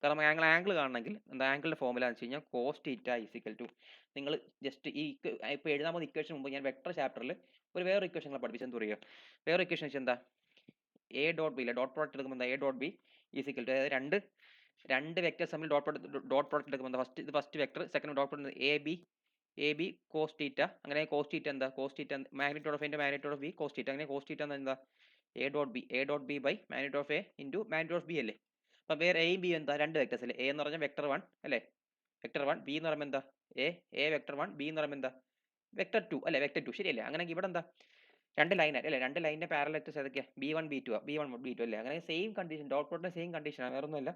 S1: കാരണം ആംഗിൾ കാണണമെങ്കിൽ എന്താ ആംഗിളിന്റെ ഫോർമുല എന്ന് വെച്ച് കഴിഞ്ഞാൽ കോസ് തീറ്റ ഇസിക്കൽ ടു, നിങ്ങൾ ജസ്റ്റ് ഈ ഇപ്പോൾ എഴുതാൻ പോകുന്ന ഇക്വേഷൻ മുമ്പ് ഞാൻ വെക്ടർ ചാപ്റ്ററിൽ ഒരു വേറെ ഇക്വേഷനെ പഠിപ്പിച്ചെന്ന് പറയുക. വേറെ ഇക്വേഷൻ വെച്ചാൽ എന്താ a dot b, dot product എടുക്കുമ്പോൾ എന്താ a dot b is equal to, അതായത് രണ്ട് വെക്ടേഴ്സ് തമ്മിൽ ഡോട്ട് പ്രോഡക്റ്റ് എടുക്കുമ്പോൾ first vector, second dot product a b cos theta. അങ്ങനെ കോസ് തീറ്റ എന്താ കോസ് തീറ്റ മാഗ്നിറ്റ്യൂഡ് ഓഫ് എന്റെ magnitude of b cos theta. അങ്ങനെ കോസ് തീറ്റ എന്താ a dot b by magnitude of a into magnitude of b അല്ലേ. അപ്പം വേറെ എയും B എന്താ രണ്ട് വെക്ടേഴ്സ് അല്ലേ. എ എന്ന് പറഞ്ഞാൽ വെക്ടർ 1 അല്ലേ, വെക്ടർ 1. ബി എന്ന് പറയുമ്പോൾ എന്താ എ വെക്ടർ 1, ബി എന്ന് പറയുമ്പോൾ എന്താ വെക്ടർ 2 അല്ലേ, വെക്ടർ 2 ശരിയല്ലേ. അങ്ങനെ ഇവിടെ എന്താ 2 ലൈൻ അല്ലേ, 2 ലൈനിന്റെ പാരലൽ വെക്ടേഴ്സ് ഏതൊക്കെയാണ് B1 B2 അല്ലേ. അങ്ങനെ സെയിം കണ്ടീഷൻ, ഡോട്ട് പ്രോഡക്റ്റിന്റെ സെയിം കണ്ടീഷനാണ്, വേറെ ഒന്നുമില്ല.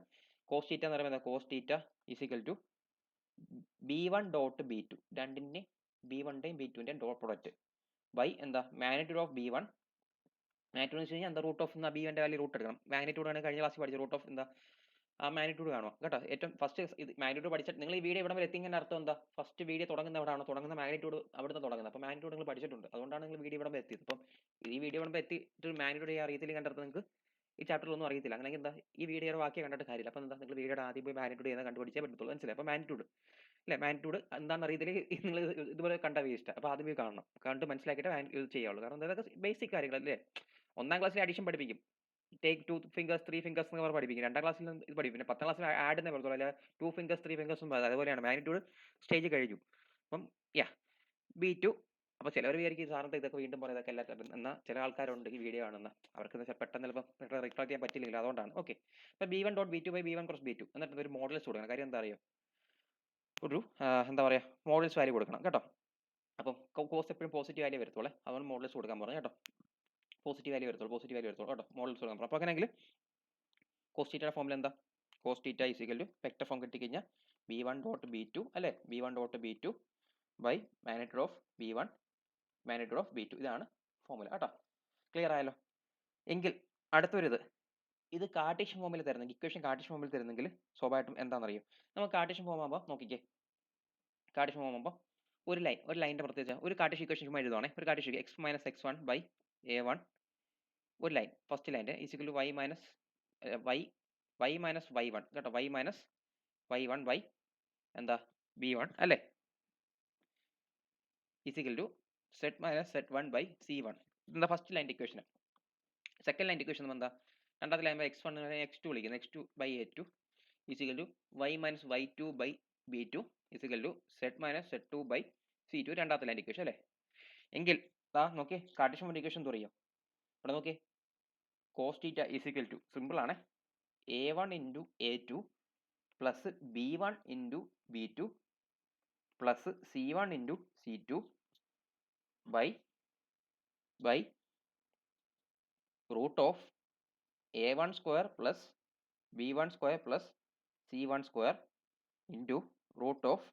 S1: കോസ് തീറ്റ എന്ന് പറയുമ്പോൾ എന്താ cos theta is equal to B1 dot B2, രണ്ടിന്റെ B1ന്റെയും B2ന്റെയും ഡോട്ട് പ്രോഡക്റ്റ് ബൈ എന്താ മാഗ്നിറ്റ്യൂഡ് ഓഫ് B1. മാഗ്നിറ്റ്യൂഡ് എന്ന് വെച്ച് കഴിഞ്ഞാൽ എന്താ റൂട്ട് ഓഫ് എന്താ B1ന്റെ വാല്യൂ റൂട്ട് എടുക്കണം. മാഗ്നിറ്റ്യൂഡ് ആണ് കഴിഞ്ഞ ക്ലാസ്സിൽ പഠിച്ച റൂട്ട് ഓഫ് എന്താ ആ മാഗ്നിറ്റ്യൂഡ് കാണുക കേട്ടോ. ഏറ്റവും ഫസ്റ്റ് ഇത് മാഗ്നിറ്റ്യൂഡ് പഠിച്ചിട്ട് നിങ്ങൾ ഈ വീഡിയോ ഇവിടെ വരെ എത്തിങ്ങനെ അർത്ഥം എന്താ ഫസ്റ്റ് വീഡിയോ തുടങ്ങുന്ന എവിടെയാണോ തുടങ്ങുന്ന മാഗ്നിറ്റ്യൂഡ് അവിടുന്ന് തുടങ്ങുന്നത്. അപ്പോൾ മാഗ്നിറ്റ്യൂഡ് നിങ്ങൾ പഠിച്ചിട്ടുണ്ട്, അതുകൊണ്ടാണ് നിങ്ങൾ വീഡിയോ ഇവിടെ എത്തിയത്. അപ്പം ഈ വീഡിയോ ഇവിടെ എത്തിയിട്ട് മാഗ്നിറ്റ്യൂഡ് അറിയത്തില്ല കണ്ടപ്പോൾ നിങ്ങൾക്ക് ഈ ചാപ്റ്ററിൽ ഒന്നും അറിയത്തില്ല. അങ്ങനെ എന്താ ഈ വീഡിയോ വാക്കിയ കണ്ടിട്ട് കാര്യമില്ല. അപ്പോൾ എന്താ നിങ്ങൾ വീഡിയോയുടെ ആദ്യം പോയി മാഗ്നിറ്റ്യൂഡ് ചെയ്യുന്നത് കണ്ടുപിടിച്ചേ പറ്റത്തുള്ളൂ, മനസ്സിലായി. അപ്പോൾ മാഗ്നിറ്റ്യൂഡ് അല്ലേ, മാഗ്നിറ്റ്യൂഡ് എന്താണെന്ന് അറിയത്തില്ല, നിങ്ങൾ ഇതുപോലെ കണ്ട വേസ്റ്റ്. അപ്പോൾ ആദ്യം പോയി കാണണം, കണ്ട് മനസ്സിലാക്കിയിട്ട് ഇത് ചെയ്യാവുള്ളൂ. കാരണം ഇതൊക്കെ ബേസിക് കാര്യങ്ങളല്ലേ. 1ാം ക്ലാസ്സിൽ അഡീഷൻ പഠിപ്പിക്കും, ടേക്ക് 2 ഫിംഗേഴ്സ് 3 ഫിംഗേഴ്സ് എന്ന് പറഞ്ഞ് പഠിപ്പിക്കും. 2ാം ക്ലാസ്സിൽ ഇത് പഠിക്കും. പിന്നെ 10ാം ക്ലാസ്സിൽ ആഡ് എന്നേ പറയത്തുള്ളൂ, അല്ല 2 ഫിംഗേഴ്സ് 3 ഫിംഗേഴ്സും അതുപോലെയാണ്. മാഗ്നിറ്റ്യൂഡ് സ്റ്റേജ് കഴിഞ്ഞു. അപ്പം B2. അപ്പോൾ ചിലവർ വിചാരിക്കും സാറിൻ്റെ ഇതൊക്കെ വീണ്ടും പറയാം, ഇതൊക്കെ എല്ലാവർക്കും എന്നാൽ ചില ആൾക്കാരുണ്ട് ഈ വീഡിയോ കാണുന്ന, അവർക്ക് പെട്ടെന്ന് ചിലപ്പോൾ റിഫ്ലക്ട് ചെയ്യാൻ പറ്റില്ലെങ്കിൽ അതുകൊണ്ടാണ്. ഓക്കെ, അപ്പോൾ B1 dot B2 by B1 cross B2 എന്നിട്ട് ഒരു മോഡൽസ് കൊടുക്കണം. കാര്യം എന്താ അറിയോ, ഒരു എന്താ പറയുക മോഡൽസ് വാല്യൂ കൊടുക്കണം കേട്ടോ. അപ്പം കോസ് എപ്പോഴും പോസിറ്റീവ് വാല്യൂ വരത്തുള്ളൂ, അതുകൊണ്ട് മോഡൽസ് കൊടുക്കാൻ പറഞ്ഞു കേട്ടോ. പോസിറ്റീവ് വാല്യൂ വരത്തുള്ളൂ കേട്ടോ, മോഡൽസ് കൊടുക്കാൻ പറഞ്ഞു. അപ്പോൾ അങ്ങനെയെങ്കിൽ കോസ് തീറ്റയുടെ ഫോമിൽ എന്താ cos theta is equal to vector form കിട്ടിക്കഴിഞ്ഞാൽ B1 ഡോട്ട് B2 അല്ലേ, B1 dot B2 by magnitude of B1 magnitude of B2, ഇതാണ് ഫോമുല കേട്ടോ. ക്ലിയർ ആയല്ലോ. എങ്കിൽ അടുത്തൊരു ഇത് കാർട്ടീഷ്യൻ ഫോമിൽ തരുന്നെങ്കിൽ, ഇക്വേഷൻ കാർട്ടീഷ്യൻ ഫോമിൽ തരുന്നെങ്കിൽ സ്വാഭാവികമായിട്ടും എന്താണെന്നറിയും. നമുക്ക് കാർട്ടീഷ്യൻ ഫോം ആകുമ്പോൾ നോക്കിക്കേ, കാർട്ടീഷ്യൻ ഫോം ആകുമ്പോൾ ഒരു ലൈനിൻ്റെ പ്രത്യേകിച്ച് ഒരു കാർട്ടീഷ്യൻ ഇക്വേഷൻ ചുമ്മാ എഴുതുവാണേ. ഒരു Cartesian x minus x1 by A1 ഒരു ലൈൻ, ഫസ്റ്റ് ലൈൻ്റെ equal to y minus y1 കേട്ടോ, y മൈനസ് y1 ബൈ എന്താ B1 അല്ലേ, equal to z minus z1 by C1. എന്താ ഫസ്റ്റ് ലൈൻ്റെ ഇക്വേഷൻ. സെക്കൻഡ് ലൈൻ്റെ ഇക്വേഷൻ എന്താ രണ്ടാമത്തെ ലൈൻ x1 x2 വിളിക്കുന്നത്, x2 by A2 equal to y minus y2 by B2 equal to z minus z2 by C2, രണ്ടാമത്തെ ലൈൻ്റെ equation അല്ലേ. എങ്കിൽ നോക്കി കാർട്ടീഷ്യൻ ഫോമിൻ്റെ ഇക്വേഷൻ തുറയോ, ഇവിടെ നോക്കി cos theta is equal to simple ആണ് A1 into A2 plus B1 into B2 plus C1 into C2 by root of A1 square plus B1 square plus C1 square into root of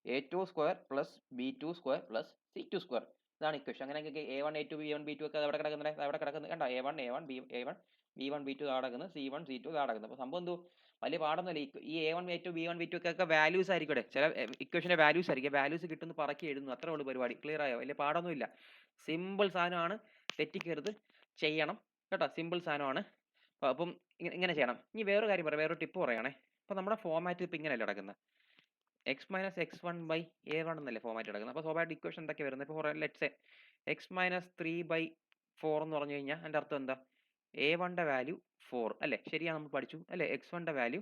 S1: A2 square plus B2 square plus C2 square. ഇതാണ് equation. അങ്ങനെയെങ്കിൽ A1 A2 B1 B2 ഒക്കെ അവിടെ കിടക്കുന്നത് അവിടെ കിടക്കുന്നത് കണ്ടോ A1 A1 A1 B1 B2 നടക്കുന്നത് C1 C2 നടക്കുന്നത്. അപ്പോൾ സംഭവം എന്തോ വലിയ പാടൊന്നുമില്ല. ഈ A1 A2 B1 B2 ഒക്കെ വാല്യൂസ് ആയിരിക്കും ഇവിടെ. ചില ഇക്വേഷന്റെ വാല്യൂസ് ആയിരിക്കും. വാല്യൂസ് കിട്ടുന്ന പറക്കി എഴുതുന്നു, അത്രേ ഉള്ളൂ പരിപാടി. ക്ലിയർ ആയോ? വലിയ പാടൊന്നുമില്ല. സിമ്പിൾ സാധനമാണ്, തെറ്റിക്കരുത്, ചെയ്യണം കേട്ടോ. സിമ്പിൾ സാധനമാണ്. അപ്പം ഇങ്ങനെ ചെയ്യണം. ഇനി വേറൊരു കാര്യം പറയാം, വേറൊരു ടിപ്പ് പറയുകയാണേ. അപ്പോൾ നമ്മുടെ ഫോമാറ്റ് ഇപ്പോൾ ഇങ്ങനെയല്ല കിടക്കുന്നത്. X minus x one by A1 എന്നല്ലേ ഫോമാറ്റ് കിടക്കുന്നത്. അപ്പോൾ സ്വാഭാവിക ഇക്വേഷൻ എന്തൊക്കെ വരുന്നത്? ഇപ്പോൾ ലെറ്റ്സ് എക്സ് മൈനസ് 3/4 എന്ന് പറഞ്ഞു കഴിഞ്ഞാൽ അതിൻ്റെ അർത്ഥം എന്താ? A1ന്റെ വാല്യൂ 4 അല്ലേ? ശരിയാണ്, നമ്മൾ പഠിച്ചു അല്ലേ? X1ന്റെ വാല്യൂ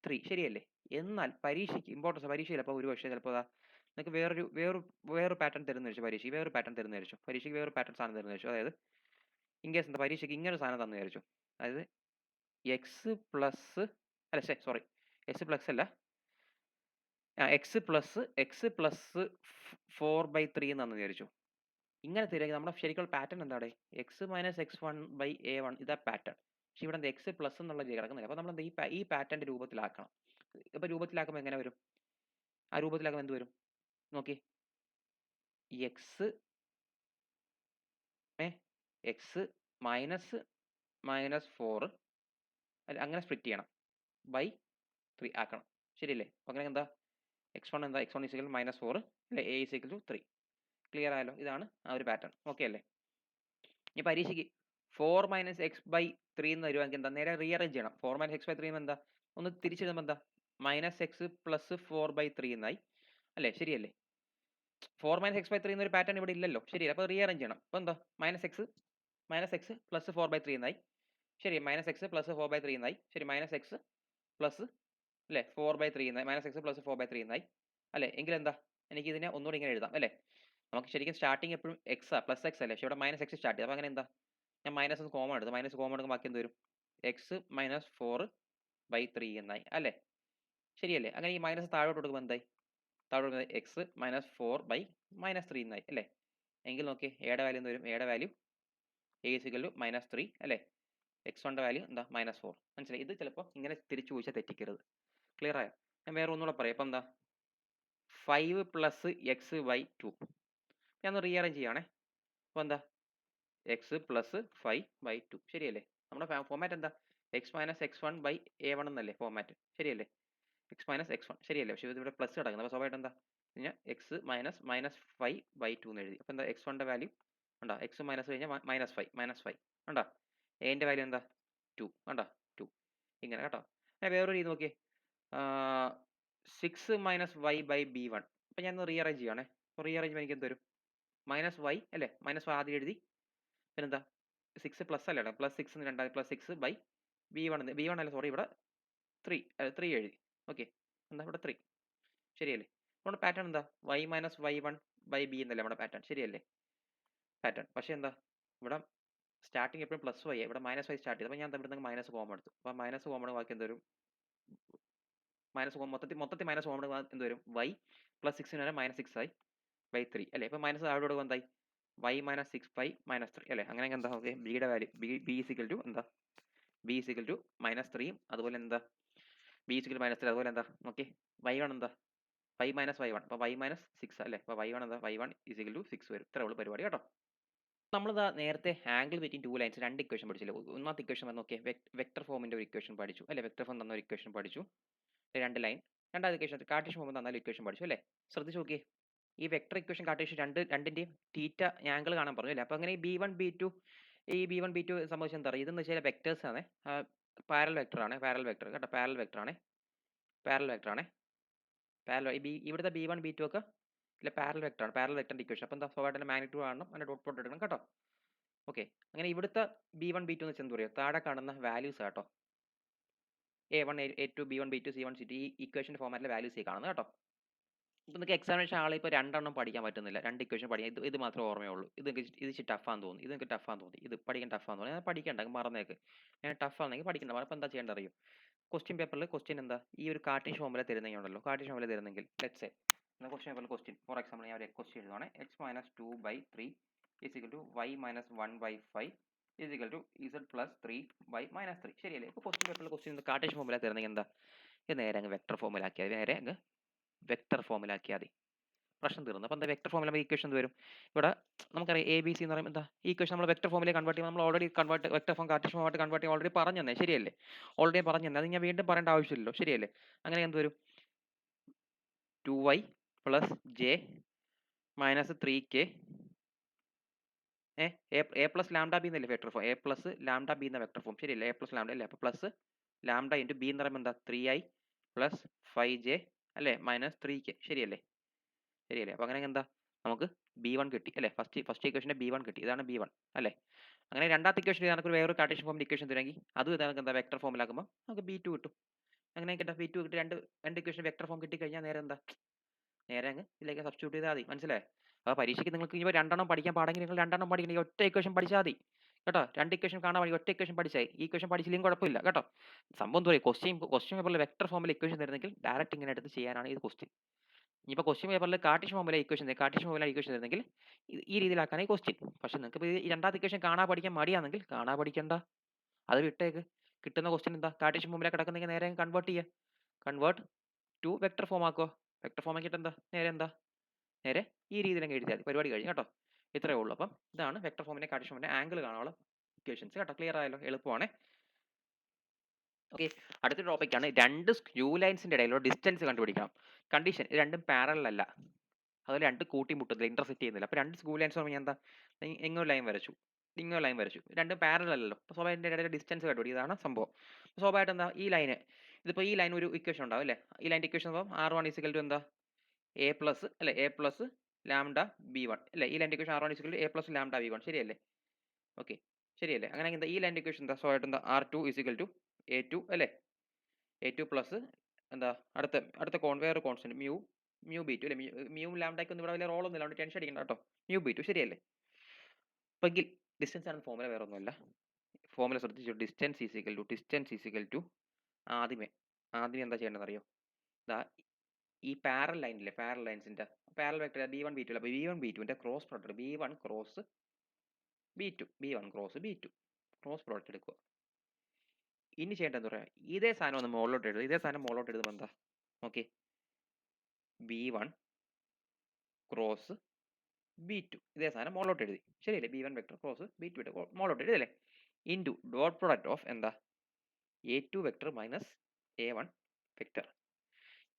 S1: 3 ശരിയല്ലേ? എന്നാൽ പരീക്ഷയ്ക്ക് ഇമ്പോർട്ടൻസ് പരീക്ഷയിൽ അപ്പോൾ ഒരു പക്ഷേ ചിലപ്പോൾ നിങ്ങൾക്ക് വേറൊരു പാറ്റേൺ തരുന്ന വെച്ചു. പരീക്ഷയ്ക്ക് വേറൊരു പാറ്റേൺ തരുന്ന വെച്ചു. പരീക്ഷയ്ക്ക് വേറൊരു പാറ്റേൺ സാധനം തരുന്ന വെച്ചു. അതായത് ഇൻ കേസ് എന്താ പരീക്ഷയ്ക്ക് ഇങ്ങനൊരു സാധനം തന്നു വിചാരിച്ചു. അതായത് എക്സ് പ്ലസ് അല്ല സോറി എക്സ് പ്ലസ് അല്ല എക്സ് പ്ലസ് 4/3 എന്നാന്ന് വിചാരിച്ചു. ഇങ്ങനെ തരുമെങ്കിൽ നമ്മുടെ ശരിക്കുള്ള പാറ്റേൺ എന്താണ്? എക്സ് മൈനസ് x1/A1 ഇതാ പാറ്റേൺ. പക്ഷെ ഇവിടെ എന്താ എക്സ് പ്ലസ് എന്നുള്ള കിടക്കുന്നില്ല. അപ്പോൾ നമ്മൾ എന്താ ഈ പാറ്റേണിന്റെ രൂപത്തിലാക്കണം. ഇപ്പോൾ രൂപത്തിലാക്കുമ്പോൾ എങ്ങനെ വരും? ആ രൂപത്തിലാക്കുമ്പോൾ എന്ത് വരും നോക്കി? എക്സ് -4 അങ്ങനെ സ്പ്ലിറ്റ് ചെയ്യണം /3 ആക്കണം. ശരിയല്ലേ? അപ്പോൾ അങ്ങനെ എന്താ x1 എന്താ? x1 -4 അല്ലെ? A = 3. ക്ലിയർ ആയല്ലോ? ഇതാണ് ആ ഒരു പാറ്റേൺ. ഓക്കെ അല്ലേ? ഈ പരീക്ഷയ്ക്ക് 4 - x/3 എന്ന് വരുവാണെങ്കിൽ എന്താ? നേരെ റീഅറേഞ്ച് ചെയ്യണം. 4 - x/3 എന്താ? ഒന്ന് തിരിച്ചെഴുതുമ്പോൾ എന്താ? -x + 4/3 എന്നായി അല്ലേ? ശരിയല്ലേ? 4 - x/3 എന്നൊരു പാറ്റേൺ ഇവിടെ ഇല്ലല്ലോ. ശരിയല്ലേ? അപ്പോൾ റീഅറേഞ്ച് ചെയ്യണം. അപ്പോൾ എന്താ? -x + 4/3 എന്നായി. ശരി, -x + 4/3 എന്നായി. ശരി, -x പ്ലസ് അല്ലേ 4/3 എന്നായി. -x + 4/3 എന്നായി അല്ലേ? എങ്കിലെന്താ? എനിക്ക് ഇതിനെ ഒന്നുകൂടി ഇങ്ങനെ എഴുതാം അല്ലേ? നമുക്ക് ശരിക്കും സ്റ്റാർട്ടിങ് എപ്പോഴും എക്സാ പ്ലസ് എക്സ് അല്ലേ? പക്ഷേ ഇവിടെ -x സ്റ്റാർട്ട് ചെയ്തു. അപ്പോൾ അങ്ങനെ എന്താ? ഞാൻ മൈനസ് ഒന്ന് കോമൺ എടുത്തു. മൈനസ് കോമൺ എടുക്കുമ്പോൾ ബാക്കി എന്ത് വരും? x - 4/3 എന്നായി അല്ലേ? ശരിയല്ലേ? അങ്ങനെ ഈ മൈനസ് താഴോട്ട് കൊടുക്കുമ്പോൾ എന്തായി? താഴോട്ട് കൊടുക്കുന്നത് x - 4/3 എന്നായി അല്ലേ? എങ്കിൽ നോക്കി എയുടെ വാല്യൂ എന്ത് വരും? എയുടെ വാല്യൂ A = -3 അല്ലേ? x1ന്റെ വാല്യൂ എന്താ? -4. മനസ്സിലായി? ഇത് ചിലപ്പോൾ ഇങ്ങനെ തിരിച്ചു ചോദിച്ചാൽ തെറ്റിക്കരുത്. ക്ലിയർ ആയോ? ഞാൻ വേറെ ഒന്നുകൂടെ പറയാം. ഇപ്പം എന്താ? 5 + x/2. ഞാൻ ഒന്ന് റീഅറേഞ്ച് ചെയ്യുകയാണേ. അപ്പോൾ എന്താ? x + 5/2 ശരിയല്ലേ? നമ്മുടെ ഫോമാറ്റ് എന്താ? x - x1/A1 എന്നല്ലേ ഫോമാറ്റ്? ശരിയല്ലേ? x - x1 ശരിയല്ലേ? പക്ഷേ ഇതിവിടെ പ്ലസ് കിടക്കുന്നത്. അപ്പോൾ സ്വാഭാവികമായിട്ട് എന്താ? കഴിഞ്ഞാൽ x - -5/2 എന്ന് എഴുതി. അപ്പോൾ എന്താ? x1ന്റെ വാല്യൂ ഉണ്ടോ? x മൈനസ് കഴിഞ്ഞാൽ -5 ഉണ്ടോ? എൻ്റെ വാല്യൂ എന്താ? 2 ഉണ്ടോ? 2 ഇങ്ങനെ കേട്ടോ. വേറൊരു രീതി നോക്കിയേ. 6 - y/B1. അപ്പോൾ ഞാൻ ഒന്ന് റീഅറേഞ്ച് ചെയ്യുകയാണേ. അപ്പോൾ റീഅറേഞ്ച് ചെയ്യുമ്പോൾ എനിക്ക് എന്ത് വരും? -y അല്ലേ? -y ആദ്യം എഴുതി. പിന്നെന്താ? 6 പ്ലസ് അല്ലേ? +6 എന്ന് രണ്ടാമത് +6/B1 B1 അല്ല സോറി, ഇവിടെ 3 എഴുതി. ഓക്കെ, എന്താ ഇവിടെ 3 ശരിയല്ലേ? നമ്മുടെ പാറ്റേൺ എന്താ? y - y1/B എന്നല്ലേ നമ്മുടെ പാറ്റേൺ? ശരിയല്ലേ? പാറ്റേൺ പക്ഷേ എന്താ? ഇവിടെ സ്റ്റാർട്ടിങ് എപ്പോഴും +y ഇവിടെ -y സ്റ്റാർട്ട് ചെയ്തു. അപ്പോൾ ഞാൻ ഇവിടെ നിന്ന് മൈനസ് കോമൺ എടുത്തു. അപ്പോൾ മൈനസ് കോമൺ ബാക്കി എന്ത് വരും? മൊത്തത്തിൽ മൈനസ് കോമൺ എന്ത് വരും? y +6 -6/3 അല്ലേ? ഇപ്പോൾ മൈനസ് താഴോട്ട് കൊടുക്കുമ്പോൾ എന്തായി? y - 6/3 അല്ലേ? അങ്ങനെ എന്താ? ഓക്കെ, ബിയുടെ വാല്യൂ b എന്താ? b -3 അതുപോലെ എന്താ? b -3 അതുപോലെ എന്താ? ഓക്കെ, y1 എന്താ? y - y1 അപ്പോൾ y - 6 അല്ലേ? അപ്പോൾ y1 എന്താ? y1 = 6 വരും. ഇത്രേ ഉള്ളൂ പരിപാടി കേട്ടോ. നമ്മളിതാ നേരത്തെ angle between two lines 2 equation പഠിച്ചില്ലേ? ഒന്നാമത്തെ ഇക്വേഷൻ വന്ന് നോക്കിയേ, വെക്ടർ ഫോമിന്റെ ഒരു ഇക്വേഷൻ പഠിച്ചു അല്ലേ? വെക്ടർ ഫോം തന്ന ഒരു ഇക്വേഷൻ പഠിച്ചു. 2 ലൈൻ. രണ്ടാമത്തെ ഇക്വേഷൻ കാർട്ടീഷ്യൻ ഫോം തന്ന ഇക്വേഷൻ പഠിച്ചു അല്ലേ? ശ്രദ്ധിച്ച് നോക്കിയേ. ഈ വെക്ടർ ഇക്വേഷൻ കാർട്ടീഷ്യൻ രണ്ടിന്റെയും തീറ്റ ആംഗിൾ കാണാൻ പറഞ്ഞു അല്ലേ? അപ്പോൾ അങ്ങനെ ഈ B1 B2 സംബന്ധിച്ച് എന്താ പറയുക? ഇതെന്ന് വെച്ചാൽ വെക്ടേഴ്സ് ആണ്. പാരൽ വെക്ടർ ആണ്. പാരൽ വെക്ടർ കേട്ടോ. പാരൽ വെക്ടർ ആണ്. ഇവിടുത്തെ B1 B2 ഒക്കെ ഇല്ല പാരൽ വെക്ടർ ആണ്. പാരൽ വെക്ടറിന്റെ ഇക്വേഷൻ. അപ്പോൾ എന്താ? സ്വാഭാവികമായിട്ടും മാഗ്നിറ്റ്യൂഡ് കാണണം, അതിന്റെ ഡോട്ട് പ്രോഡക്റ്റ് എടുക്കണം കേട്ടോ. ഓക്കെ, അങ്ങനെ ഇവിടുത്തെ B1 B2 എന്ന് വെച്ചാൽ എന്താ പറയുക? താഴെ കാണുന്ന വാല്യൂസ് കേട്ടോ. A1 A2 B1 B2 C1 C2 ഈ ഇക്വേഷൻ്റെ ഫോമാറ്റിലെ വാല്യൂസ് കാണുന്നത് കേട്ടോ. ഇപ്പോൾ നിങ്ങൾക്ക് എക്സാമിനേഷൻ ആളെ ഇപ്പോൾ 2 എണ്ണം പഠിക്കാൻ പറ്റുന്നില്ല. 2 ഇക്വേഷൻ പഠിക്കാൻ ഇത് മാത്രമേ ഓർമ്മയുള്ളൂ. ഇത് ടഫാന്ന് തോന്നി. ഇത് നിങ്ങൾക്ക് ടഫാന്ന് തോന്നി. ഇത് പഠിക്കാൻ ടഫാന്ന് തോന്നി. പഠിക്കേണ്ട, മറന്നേക്ക്. ടഫാണെങ്കിൽ പഠിക്കണ്ട. അപ്പോൾ എന്താ ചെയ്യേണ്ടത് അറിയോ? ക്വസ്റ്റ്യൻ പേപ്പറിൽ ക്വസ്റ്റ്യൻ എന്താ? ഈ ഒരു കാർട്ടീഷ്യൻ ഫോമുല തരുന്നെങ്കിൽ കാർട്ടീഷ്യൻ ഫോമുല തരുന്നെങ്കിൽ ലെറ്റ്സ് സേ ക്വസ്റ്റ്യൻ പേപ്പറിൽ ക്വസ്റ്റ്യൻ ഫോർ എക്സാമ്പിൾ ഞാൻ ഒരു ക്വസ്റ്റ്യൻ എഴുതുവാണ്. x - 2/3 = y - 1/5 z + 3/-3 ശരിയല്ലേ? ഇപ്പോൾ ക്വസ്റ്റ്യൻ പേപ്പറിൽ ക്വസ്റ്റ്യൻ കാർട്ടീഷ്യൻ ഫോമുല തരുന്നെങ്കിൽ എന്താ? ഇത് നേരെ അങ്ങ് വെക്ടർ ഫോമിലാക്കിയാൽ മതി. പ്രശ്നം തീർന്നു. അപ്പോൾ എന്താ വെക്ടർ ഫോമിൽ ഈക്വേഷൻ എന്ത് വരും? ഇവിടെ നമുക്കറിയാം എ ബി സി എന്ന് പറയുമ്പോൾ എന്താ ഈ ഈക്വേഷൻ നമ്മൾ വെക്ടർ ഫോമിലേക്ക് കൺവേർട്ട് ചെയ്യുമ്പോൾ നമ്മൾ ഓൾറെഡി വെക്ടർ ഫോം കാർട്ടീഷ്യൻ ഫോമായിട്ട് കൺവേർട്ട് ചെയ്യാൻ ഓൾറെഡി പറഞ്ഞു തന്നെ, ശരിയല്ലേ? ഓൾറെഡി പറഞ്ഞു തന്നെ, അത് ഞാൻ വീണ്ടും പറയേണ്ട ആവശ്യമില്ലല്ലോ, ശരിയല്ലേ? അങ്ങനെ എന്ത് വരും? 2y plus j minus 3k a plus lambda b എന്നല്ലേ vector form, a plus lambda b എന്ന വെക്ടർ ഫോം, ശരിയല്ലേ? എ പ്ലസ് ലാംഡ അല്ലേ? അപ്പോൾ പ്ലസ് ലാംഡ ഇൻറ്റു ബി എന്ന് പറയുമ്പോൾ എന്താ 3i പ്ലസ് 5j അല്ലേ മൈനസ് 3k, ശരിയല്ലേ? ശരിയല്ലേ? അപ്പോൾ അങ്ങനെ എന്താ നമുക്ക് b1 കിട്ടി അല്ലേ? ഫസ്റ്റ് ഇക്വേഷൻ്റെ b1 കിട്ടി, ഇതാണ് b1 അല്ലേ? അങ്ങനെ രണ്ടാമത്തെ ഇക്വേഷൻ നമുക്ക് വേറൊരു കാർട്ടീഷ്യൻ ഫോമിൽ ഇക്വേഷൻ തരുമെങ്കിൽ അതും ഇതാണ് എന്താ വെക്ടർ ഫോമിലാക്കുമ്പോൾ നമുക്ക് b2 കിട്ടും. അങ്ങനെ കിട്ടാം, b2 കിട്ടി, രണ്ട് ഇക്വേഷൻ വെക്ടർ ഫോം കിട്ടിക്കഴിഞ്ഞാൽ നേരെ എന്താ നേരെ അങ്ങ് ഇതിലേക്ക് സബ്സ്റ്റിറ്റ്യൂട്ട് ചെയ്താൽ മതി, മനസ്സിലായോ? അപ്പോൾ പരീക്ഷയ്ക്ക് നിങ്ങൾക്ക് ഇനി രണ്ടെണ്ണം പഠിക്കാൻ പാടെങ്കിൽ നിങ്ങൾ രണ്ടെണ്ണം പഠിക്കണം, ഈ ഒറ്റ ഇക്വേഷൻ പഠിച്ചാൽ മതി കേട്ടോ. രണ്ട് ഇക്വേഷൻ കാണാൻ മതി, ഒറ്റ ഇക്വേഷൻ പഠിച്ചാൽ ഈ ഇക്വേഷൻ പഠിച്ചില്ലെങ്കിൽ കുഴപ്പമില്ല കേട്ടോ. സംഭവം എന്താ പറയുക, ക്വസ്റ്റ്യൻ പേപ്പറിൽ വെക്ടർ ഫോമിൽ ഇക്വേഷൻ തരുന്നെങ്കിൽ ഡയറക്റ്റ് ഇങ്ങനെ എടുത്ത് ചെയ്യാനാണ് ഇത് ക്വസ്റ്റ്യൻ. ഇനിയിപ്പോൾ ക്വസ്റ്റ്യൻ പേപ്പറിൽ കാർട്ടീഷ്യൻ ഫോമിലെ ഇക്വേഷൻ തരുന്നെങ്കിൽ ഈ രീതിയിലാക്കാനാണ് ഈ ക്വസ്റ്റ്യൻ. പക്ഷേ നിങ്ങൾക്ക് ഈ രണ്ടാമത്തെ ഇക്വേഷൻ കാണാൻ പഠിക്കാൻ മടിയാണെങ്കിൽ കാണാൻ പഠിക്കണ്ട, അത് വിട്ടേക്ക്. കിട്ടുന്ന ക്വസ്റ്റ്യൻ എന്താ കാർട്ടീഷ്യൻ ഫോമിലെ കിടക്കുന്നെങ്കിൽ നേരെ കൺവേർട്ട് ചെയ്യുക, കൺവേർട്ട് ടു വെക്ടർ ഫോം ആക്കുക. വെക്ടർ ഫോം ആക്കിയിട്ട് നേരെ ഈ രീതിയിൽ അങ്ങ് എഴുതിയാൽ മതി, പരിപാടി കഴിഞ്ഞു കേട്ടോ. ഇത്രയേ ഉള്ളൂ. അപ്പം ഇതാണ് വെക്ടർ ഫോമിന്റെ കാർട്ടീഷ്യൻ ഫോമിന്റെ ആംഗിൾ കാണാനുള്ള ഇക്വേഷൻസ് കേട്ടോ. ക്ലിയർ ആയല്ലോ? എളുപ്പമാണ്. ഓക്കെ, അടുത്ത ടോപ്പിക്കാണ് രണ്ട് സ്ക്യൂ ലൈൻസിന്റെ ഇടയിലുള്ള ഡിസ്റ്റൻസ് കണ്ടുപിടിക്കണം. കണ്ടീഷൻ രണ്ടും പാരലൽ അല്ല, അതുപോലെ രണ്ട് കൂട്ടിമുട്ടുന്നില്ല, ഇന്റർസെക്ട് ചെയ്യുന്നില്ല. അപ്പോൾ രണ്ട് സ്ക്യൂ ലൈൻസ് പറഞ്ഞാൽ എന്താ, ഇങ്ങൊരു ലൈൻ വരച്ചു, ഇങ്ങൊരു ലൈൻ വരച്ചു, രണ്ടും പാരലൽ അല്ലല്ലോ. അപ്പോൾ സ്വാഭാവികമായിട്ട് ഇടയിൽ ഡിസ്റ്റൻസ് കണ്ടുപിടിക്കും, ഇതാണ് സംഭവം. സ്വാഭാവികമായിട്ട് എന്താ ഈ ലൈന്, ഇതിപ്പോൾ ഈ ലൈൻ ഒരു ഇക്വേഷൻ ഉണ്ടാവും അല്ലേ? ഈ ലൈൻ്റെ ഇക്വേഷൻ R1 = എന്താ എ പ്ലസ് അല്ലേ, എ പ്ലസ് ലാംഡ b1 അല്ലേ? ഈ ലൈൻ്റെ equation R1 = a plus lambda b1, ശരിയല്ലേ? ഓക്കെ, ശരിയല്ലേ? അങ്ങനെ എന്താ ഈ ലൈൻ്റെ ഇക്വേഷൻ എന്താ സ്വാഭാവികമായിട്ട് എന്താ R2 = a2 അല്ലേ? a2 പ്ലസ് എന്താ അടുത്ത വേറെ കോൺസ്റ്റന്റ് മ്യൂ ബി2 അല്ലേ? മ്യൂ ലാംഡയ്ക്ക് ഒന്നും ഇവിടെ വലിയ റോളൊന്നും ഇല്ല, ടെൻഷൻ അടിക്കണ്ട കേട്ടോ. മ്യൂ ബി2, ശരിയല്ലേ? അപ്പോൾ എങ്കിൽ ഡിസ്റ്റൻസ് ആണ് ഫോർമുല, വേറെ ഒന്നുമല്ല. ഫോർമുല ശ്രദ്ധിച്ചു, ഡിസ്റ്റൻസ് ഈസ് ഈക്വൽ ടു ആദ്യമേ എന്താ ചെയ്യേണ്ടതെന്ന് അറിയോ? ഇതാ ഈ പാരൽ ലൈനില്ലേ, പാരൽ ലൈൻസിന്റെ പാരൽ വെക്ടർ b1 b2 അല്ല, അപ്പോൾ b1 b2ന്റെ cross product b1 cross b2 cross product എടുക്കുക. ഇനി ചെയ്യേണ്ടത് എന്താ പറയുക, ഇതേ സാധനം ഒന്ന് മുകളിലോട്ട് എഴുതുമ്പോൾ എന്താ ഓക്കെ, b1 ക്രോസ് b2 ഇതേ സാധനം മുകളിലോട്ട് എഴുതി, ശരിയല്ലേ? b1 വെക്ടർ ക്രോസ് b2 മുകളിലോട്ട് എഴുതി അല്ലേ? ഇൻറ്റു ഡോട്ട് പ്രോഡക്റ്റ് ഓഫ് എന്താ a2 vector minus a1 vector.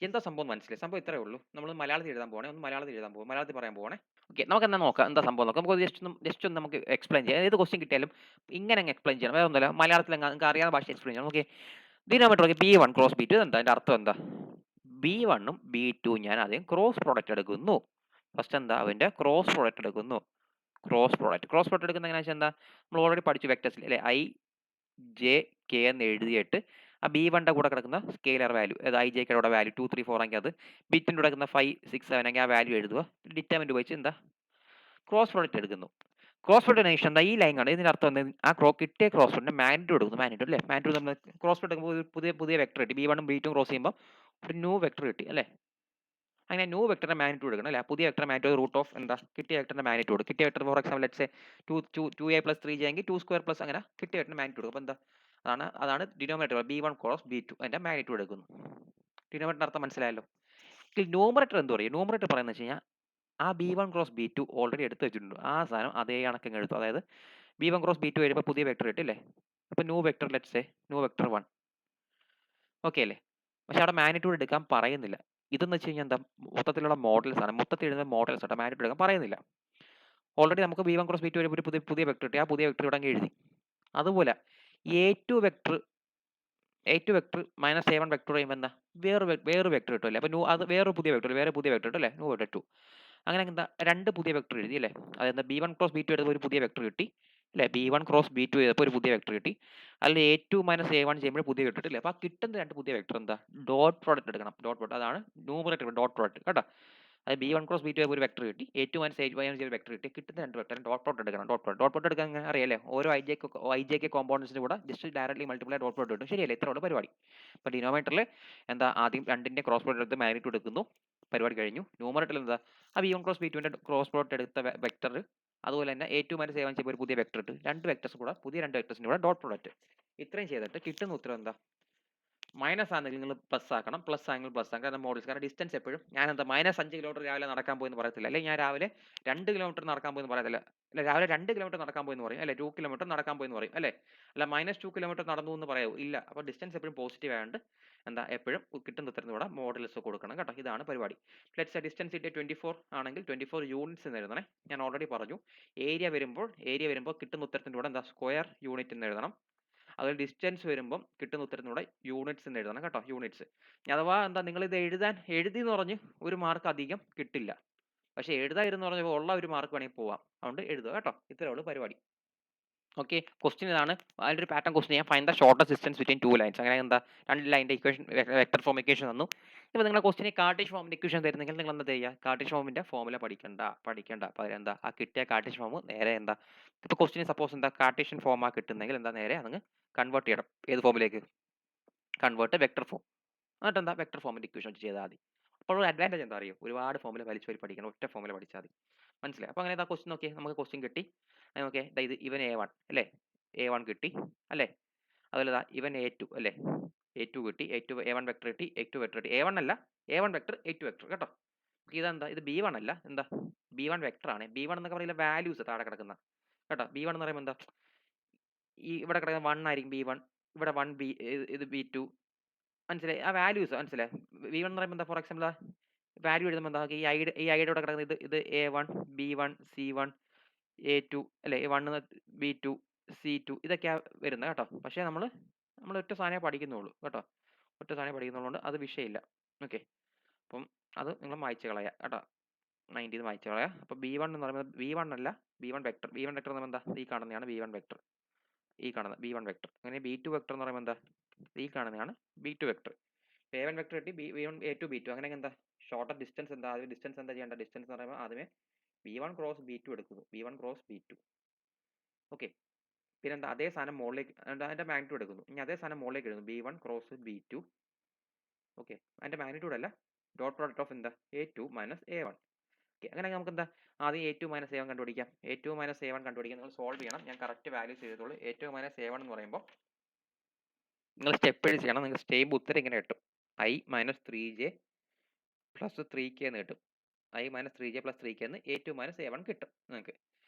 S1: എന്താ സംഭവം മനസ്സിലായി? സംഭവം ഇത്രയേ ഉള്ളൂ. നമ്മൾ മലയാളത്തിൽ എഴുതാൻ പോകണേ, മലയാളത്തിൽ പറയാൻ പോകണേ. ഓക്കെ, നമുക്ക് എന്നാ നോക്കാം എന്താ സംഭവം നോക്കാം. നമുക്ക് ജസ്റ്റ് ഒന്ന് നമുക്ക് എക്സ്പ്ലെയിൻ ചെയ്യാം. ഏത് ക്വസ്റ്റ്യൻ കിട്ടിയാലും ഇങ്ങനെ അങ്ങ് എക്സ്പ്ലെയിൻ ചെയ്യണം, വേറെ ഒന്നുമില്ല. മലയാളത്തിൽ നിങ്ങൾക്ക് അറിയാവുന്ന ഭാഷ എക്സ്പ്ലെയിൻ ചെയ്യണം. Okay, denominator okay, b1 cross b2 എന്താ അതിൻ്റെ അർത്ഥം എന്താ? b1 ഉം b2 ഞാൻ ആദ്യം ക്രോസ് പ്രോഡക്റ്റ് എടുക്കുന്നു. ഫസ്റ്റ് എന്താ അവൻ്റെ ക്രോസ് പ്രോഡക്റ്റ് എടുക്കുന്നു. ക്രോസ് പ്രോഡക്റ്റ് എടുക്കുന്ന എങ്ങനെയാണെന്ന് വെച്ചാൽ എന്താ, നമ്മൾ ഓൾറെഡി പഠിച്ചു വെക്ടേഴ്സിൽ അല്ലേ, i j k എന്ന് എഴുതിയിട്ട് ആ b1ന്റെ കൂടെ കിടക്കുന്ന സ്കെയിലർ വാല്യൂ, അതായത് i j k യുടെ വാല്യൂ 2 3 4 ആണെങ്കിൽ അത് b2ന്റെ കൂടെ കിടക്കുന്ന 5 6 7 ആണെങ്കിൽ ആ വാല്യൂ എഴുതുക. ഡിറ്റർമിനന്റ് ഉപയോഗിച്ച് എന്താ ക്രോസ് പ്രോഡക്റ്റ് എടുക്കുന്നു. ക്രോസ് പ്രോഡക്റ്റ് ശേഷം എന്താ ഈ ലൈൻ ആണ്, ഇതിന്റെ അർത്ഥം എന്താ, ആ കിട്ടിയ ക്രോസ് പ്രോഡക്റ്റിന്റെ മാഗ്നിറ്റ്യൂഡ് എടുക്കുന്നു. മാഗ്നിറ്റ്യൂഡ് അല്ലേ, മാഗ്നിറ്റ്യൂഡ് നമ്മൾ ക്രോസ് പ്രോഡക്റ്റ് എടുക്കുമ്പോൾ പുതിയ വെക്ടർ കിട്ടി, b1 ഉം b2 ക്രോസ് ചെയ്യുമ്പോൾ ഒരു ന്യൂ വെക്ടർ കിട്ടി അല്ലേ? അങ്ങനെ ന്യൂ വെക്ടറിന്റെ മാഗ്നിറ്റ്യൂഡ് എടുക്കണം അല്ലേ? പുതിയ വെക്ടർ മാഗ്നിറ്റ്യൂഡ് റൂട്ട് ഓഫ് എന്താ കിട്ടിയ വെക്ടറിന്റെ മാഗ്നിറ്റ്യൂഡ്. കിട്ടിയ vector for example let's say 2a plus 3j എങ്കിൽ 2² പ്ലസ് അങ്ങനെ കിട്ടിയ വെക്ടറിന്റെ മാഗ്നിറ്റ്യൂഡ്. അപ്പോൾ എന്താ അതാണ് ഡിനോമിനേറ്റർ b1 ക്രോസ് b2 അതിന്റെ മാഗ്നിറ്റ്യൂഡ് എടുക്കുന്നു. ഡിനോമിനേറ്റർ അർത്ഥം മനസ്സിലായല്ലോ? ന്യൂമറേറ്റർ എന്ത് പറയും? ന്യൂമറേറ്റർ പറയുന്നത് വെച്ച് കഴിഞ്ഞാൽ ആ b1 ക്രോസ് b2 ഓൾറെഡി എടുത്ത് വെച്ചിട്ടുണ്ട്, ആ സാധനം അതേ കണക്കങ്ങ് എടുത്തു. അതായത് b1 ക്രോസ് b2 വരുമ്പോൾ പുതിയ വെക്ടർ കിട്ടില്ലേ? അപ്പോൾ new vector let's say new vector 1, okay അല്ലേ? പക്ഷെ അവിടെ മാഗ്നിറ്റ്യൂഡ് എടുക്കാൻ പറയുന്നില്ല. ഇതെന്ന് വെച്ച് കഴിഞ്ഞാൽ എന്താ, മൊത്തത്തിലുള്ള മോഡൽസ് ആണ്, മൊത്തത്തിൽ എഴുതുന്ന മോഡൽസ് ആണ്, മാഗ്നിറ്റ്യൂഡ് എടുക്കാൻ പറയുന്നില്ല. ഓൾറെഡി നമുക്ക് b1 ക്രോസ് b2 വരുമ്പോൾ ഒരു പുതിയ വെക്ടർ കിട്ടി, ആ പുതിയ വെക്ടർ ഇവിടെ അങ്ങ് എഴുതി. അതുപോലെ a2 vector minus a1 vector ചെയ്യുമ്പോൾ എന്താ വേറൊരു വെക്ടർ കിട്ടുമല്ലേ? അപ്പോൾ അത് വേറെ പുതിയ വെക്ടർ കിട്ടും അല്ലേ? New vector 2. അങ്ങനെ എന്താ രണ്ട് പുതിയ വെക്ടർ എഴുതി അല്ലേ? അതെന്താ b1 ക്രോസ് b2 എടുത്തപ്പോൾ ഒരു പുതിയ വെക്ടർ കിട്ടി അല്ലേ? b1 ക്രോസ് b2 ചെയ്തപ്പോൾ ഒരു പുതിയ വെക്ടർ കിട്ടി. അതിൽ a2 മൈനസ് a1 ചെയ്യുമ്പോൾ പുതിയ വെക്ടർ കിട്ടില്ലേ? അപ്പോൾ ആ കിട്ടുന്ന രണ്ട് പുതിയ വെക്ടർ എന്താ ഡോട്ട് പ്രോഡക്റ്റ് എടുക്കണം. ഡോട്ട് പ്രോഡക്റ്റ് അതാണ് ന്യൂമറേറ്റർ ഡോട്ട് പ്രോഡക്റ്റ് കേട്ടോ. അത് b1 ക്രോസ് b2 ഒരു വെക്ടർ കിട്ടി, a2 മൈനസ് a1 ഒരു വെക്ടർ കിട്ടി, കിട്ടുന്ന രണ്ട് വെക്ടർ ഡോട്ട് പ്രോഡക്റ്റ് എടുക്കണം. ഡോട്ട് പ്രോഡക്റ്റ് എടുക്കാൻ അറിയാലേ? ഓരോ i j k കോമ്പോണൻസിന് കൂടെ just directly multiply dot product കിട്ടും, ശരിയല്ലേ? ഇത്രയുള്ള പരിപാടി. അപ്പോൾ ഡിനോമിനേറ്ററിൽ എന്താ ആദ്യം രണ്ടിന്റെ ക്രോസ് പ്രോഡക്റ്റ് എടുത്ത് മാഗ്നിറ്റ്യൂഡ് എടുക്കുന്നു, പരിപാടി കഴിഞ്ഞു. ന്യൂമറേറ്ററിൽ എന്താ ആ b1 ക്രോസ് b2ന്റെ ക്രോസ് പ്രോഡക്റ്റ് എടുത്ത വെക്ടർ, അതുപോലെ തന്നെ a2 മൈനസ് a1 ചെയ്യുമ്പോൾ ഒരു പുതിയ വെക്ടർ ഇട്ട് രണ്ട് വെക്ടേഴ്സ് കൂടെ പുതിയ രണ്ട് വെക്ടേഴ്സിന്റെ കൂടെ ഡോട്ട് പ്രോഡക്റ്റ്. ഇത്രയും ചെയ്തിട്ട് കിട്ടുന്ന ഉത്തരം എന്താ മൈനസ് ആണെങ്കിൽ നിങ്ങൾ പ്ലസ് ആക്കണം, പ്ലസ് ആണെങ്കിൽ പ്ലസ് ആക്കണം. കാരണം മോഡൽസ്, കാരണം ഡിസ്റ്റൻസ് എപ്പോഴും ഞാൻ എന്താ -5 കിലോമീറ്റർ രാവിലെ നടക്കാൻ പോയെന്ന് പറയത്തില്ല, അല്ലെങ്കിൽ ഞാൻ രാവിലെ 2 കിലോമീറ്റർ നടക്കാൻ പോയെന്ന് പറയത്തില്ല, അല്ല രാവിലെ 2 കിലോമീറ്റർ നടക്കാൻ പോയെന്ന് പറയും, അല്ലെ 2 കിലോമീറ്റർ നടക്കാൻ പോയെന്ന് പറയും, അല്ലെ, അല്ല -2 കിലോമീറ്റർ നടന്നു എന്ന് പറയൂ ഇല്ല. അപ്പോൾ ഡിസ്റ്റൻസ് എപ്പോഴും പോസിറ്റീവ് ആയതുകൊണ്ട് എന്താ എപ്പോഴും കിട്ടുന്ന ഉത്തരത്തിന് ഇവിടെ മോഡൽസ് കൊടുക്കണം കേട്ടോ. ഇതാണ് പരിപാടി. ലെറ്റ്സ് ഡിസ്റ്റൻസ് ഇട്ട് 24 ആണെങ്കിൽ 24 യൂണിറ്റ്സ് എന്ന് എഴുതണേ. ഞാൻ ഓൾറെഡി പറഞ്ഞു ഏരിയ വരുമ്പോൾ കിട്ടുന്ന ഉത്തരത്തിന്റെ കൂടെ എന്താ സ്ക്വയർ യൂണിറ്റ് എന്ന് എഴുതണം. അതുപോലെ ഡിസ്റ്റൻസ് വരുമ്പം കിട്ടുന്ന ഉത്തരത്തിനൂടെ യൂണിറ്റ്സ് എന്ന് എഴുതണം കേട്ടോ, യൂണിറ്റ്സ്. അഥവാ എന്താ നിങ്ങൾ ഇത് എഴുതി എന്ന് പറഞ്ഞ് ഒരു മാർക്ക് അധികം കിട്ടില്ല, പക്ഷെ എഴുതാതിരുന്ന് പറഞ്ഞാൽ ഉള്ള ഒരു മാർക്ക് വേണമെങ്കിൽ പോവാം. അതുകൊണ്ട് എഴുതുക കേട്ടോ. ഇത്രയേ ഉള്ളൂ പരിപാടി. ഓക്കെ, ക്വസ്റ്റ്യൻ ഇതാണ്. അതിലൊരു പാറ്റേൺ ക്വസ്റ്റ്യൻ ചെയ്യാം. Find the shortest distance between 2 lines. അങ്ങനെ എന്താ 2 ലൈനിന്റെ ഇക്വേഷൻ, വെക്ടർ ഫോം ഇക്വേഷൻ തന്നു. ഇപ്പോൾ നിങ്ങളെ ക്വസ്റ്റിന് കാർട്ടീഷ്യൻ ഫോമിന്റെ ഇക്വേഷൻ തരുന്നെങ്കിൽ നിങ്ങൾ എന്താ ചെയ്യുക, കാർട്ടീഷ്യൻ ഫോമിന്റെ ഫോമുല പഠിക്കണ്ട. പകരം എന്താ ആ കിട്ടിയ കാർട്ടീഷ്യൻ ഫോം നേരെ എന്താ, ഇപ്പോൾ ക്വസ്റ്റിന് സപ്പോസ് എന്താ കാർട്ടീഷ്യൻ ഫോമാ കിട്ടുന്നെങ്കിൽ എന്താ നേരെ അങ്ങ് കൺവേർട്ട് ചെയ്യണം. ഏത് ഫോമിലേക്ക്? Convert vector form. എന്നിട്ട് എന്താ വെക്ടർ ഫോമിന്റെ ഇക്വേഷൻ വെച്ച് ചെയ്താൽ മതി. അപ്പോൾ ഒരു അഡ്വാൻറ്റേജ് എന്താ അറിയോ, ഒരുപാട് ഫോമിൽ വലിച്ചു പഠിക്കണം, ഒറ്റ ഫോമിൽ പഠിച്ചാൽ മതി. മനസ്സിലായി? അപ്പോൾ അങ്ങനെ ഇതാ ക്വസ്റ്റ്യൻ നോക്കിയേ, നമുക്ക് ക്വസ്റ്റ്യൻ കിട്ടി. ഓക്കെ, ഇത് ഇവൻ A1 അല്ലേ, A1 കിട്ടി അല്ലേ. അതുപോലെ ഇതാ ഇവൻ A2 അല്ലേ, A2 കിട്ടി, A1 വെക്ടർ കിട്ടി, A2 വെക്ടർ കിട്ടി. A1 അല്ല, A1 വെക്ടർ, A2 വെക്ടർ കേട്ടോ. ഇതെന്താ, ഇത് B1 അല്ല, എന്താ B1 വെക്ടർ ആണ്. B1 എന്നൊക്കെ പറയുന്ന വാല്യൂസ് താഴെ കിടക്കുന്ന കേട്ടോ. B1 എന്ന് പറയുമ്പോൾ എന്താ, ഈ ഇവിടെ കിടക്കുന്ന 1 ആയിരിക്കും B1, ഇവിടെ 1 ഇത് B2. മനസ്സിലായി? ആ വാല്യൂസ് മനസ്സിലായി? V1 എന്ന് പറയുമ്പോൾ എന്താ, ഫോർ എക്സാമ്പിൾ വാല്യൂ എഴുതുമ്പോൾ എന്താ, ഈ ഐയുടെ ഇവിടെ കിടക്കുന്നത് ഇത് A1 B1 C1 A2 അല്ലേ, A1 B2 C2 ഇതൊക്കെയാ വരുന്നത് കേട്ടോ. പക്ഷേ നമ്മൾ ഒറ്റ സാധനമേ പഠിക്കുന്നുള്ളൂ കേട്ടോ. ഒറ്റ സാധനമേ പഠിക്കുന്നുള്ളതുകൊണ്ട് അത് വിഷയമില്ല. ഓക്കെ, അപ്പം അത് നിങ്ങൾ മായ്ച്ച് കളയുക കേട്ടോ. 90 മായ്ച്ച് കളയുക. അപ്പോൾ B1 എന്ന് പറയുന്നത് V1 അല്ല, B1 വെക്ടർ. B1 വെക്ടർ എന്ന് പറയുമ്പോൾ എന്താ, ഈ കാണുന്നതാണ് B1 വെക്ടർ, ഈ കാണുന്ന B1 വെക്ടർ. അങ്ങനെ B2 വെക്ടർ എന്ന് പറയുമ്പോൾ എന്താ, ഈ കാണുന്നതാണ് B2 വെക്ടർ. A1 വെക്ടർ കിട്ടി, B1 A2 B2. അങ്ങനെ എന്താ ഷോർട്ടർ ഡിസ്റ്റൻസ് എന്താ, ഡിസ്റ്റൻസ് എന്താ ചെയ്യേണ്ട, ഡിസ്റ്റൻസ് എന്ന് പറയുമ്പോൾ ആദ്യമേ B1 ക്രോസ് B2 എടുക്കുന്നു, B1 ക്രോസ് B2. ഓക്കെ, പിന്നെ എന്താ അതേ സാധനം മുകളിലേക്ക് അതിന്റെ മാഗ്നിറ്റ്യൂഡ് എടുക്കുന്നു. ഇനി അതേ സാധനം മുകളിലേക്ക് എഴുതുന്നു, B1 ക്രോസ് B2. ഓക്കെ, അതിന്റെ മാഗ്നിറ്റ്യൂഡ് അല്ല, ഡോട്ട് പ്രോഡക്റ്റ് ഓഫ് എന്താ A2 മൈനസ് A1. ഓക്കെ, അങ്ങനെ നമുക്ക് എന്താ ആദ്യം A2 മൈനസ് A1 കണ്ടുപിടിക്കാം. A2 മൈനസ് A1 കണ്ടുപിടിക്കാൻ നിങ്ങൾ സോൾവ് ചെയ്യണം. ഞാൻ കറക്റ്റ് വാല്യൂസ് ചെയ്തോളൂ. A2 മൈനസ് A1 എന്ന് പറയുമ്പോൾ നിങ്ങൾ സ്റ്റെപ്പ് എഴുതി ചെയ്യണം. നിങ്ങൾ സ്റ്റേബ് ഉത്തരം ഇങ്ങനെ കിട്ടും, I minus 3J plus 3K എന്ന് കിട്ടും. I minus 3J plus 3K എന്ന് A2 മൈനസ് A1 കിട്ടും നിങ്ങൾക്ക്.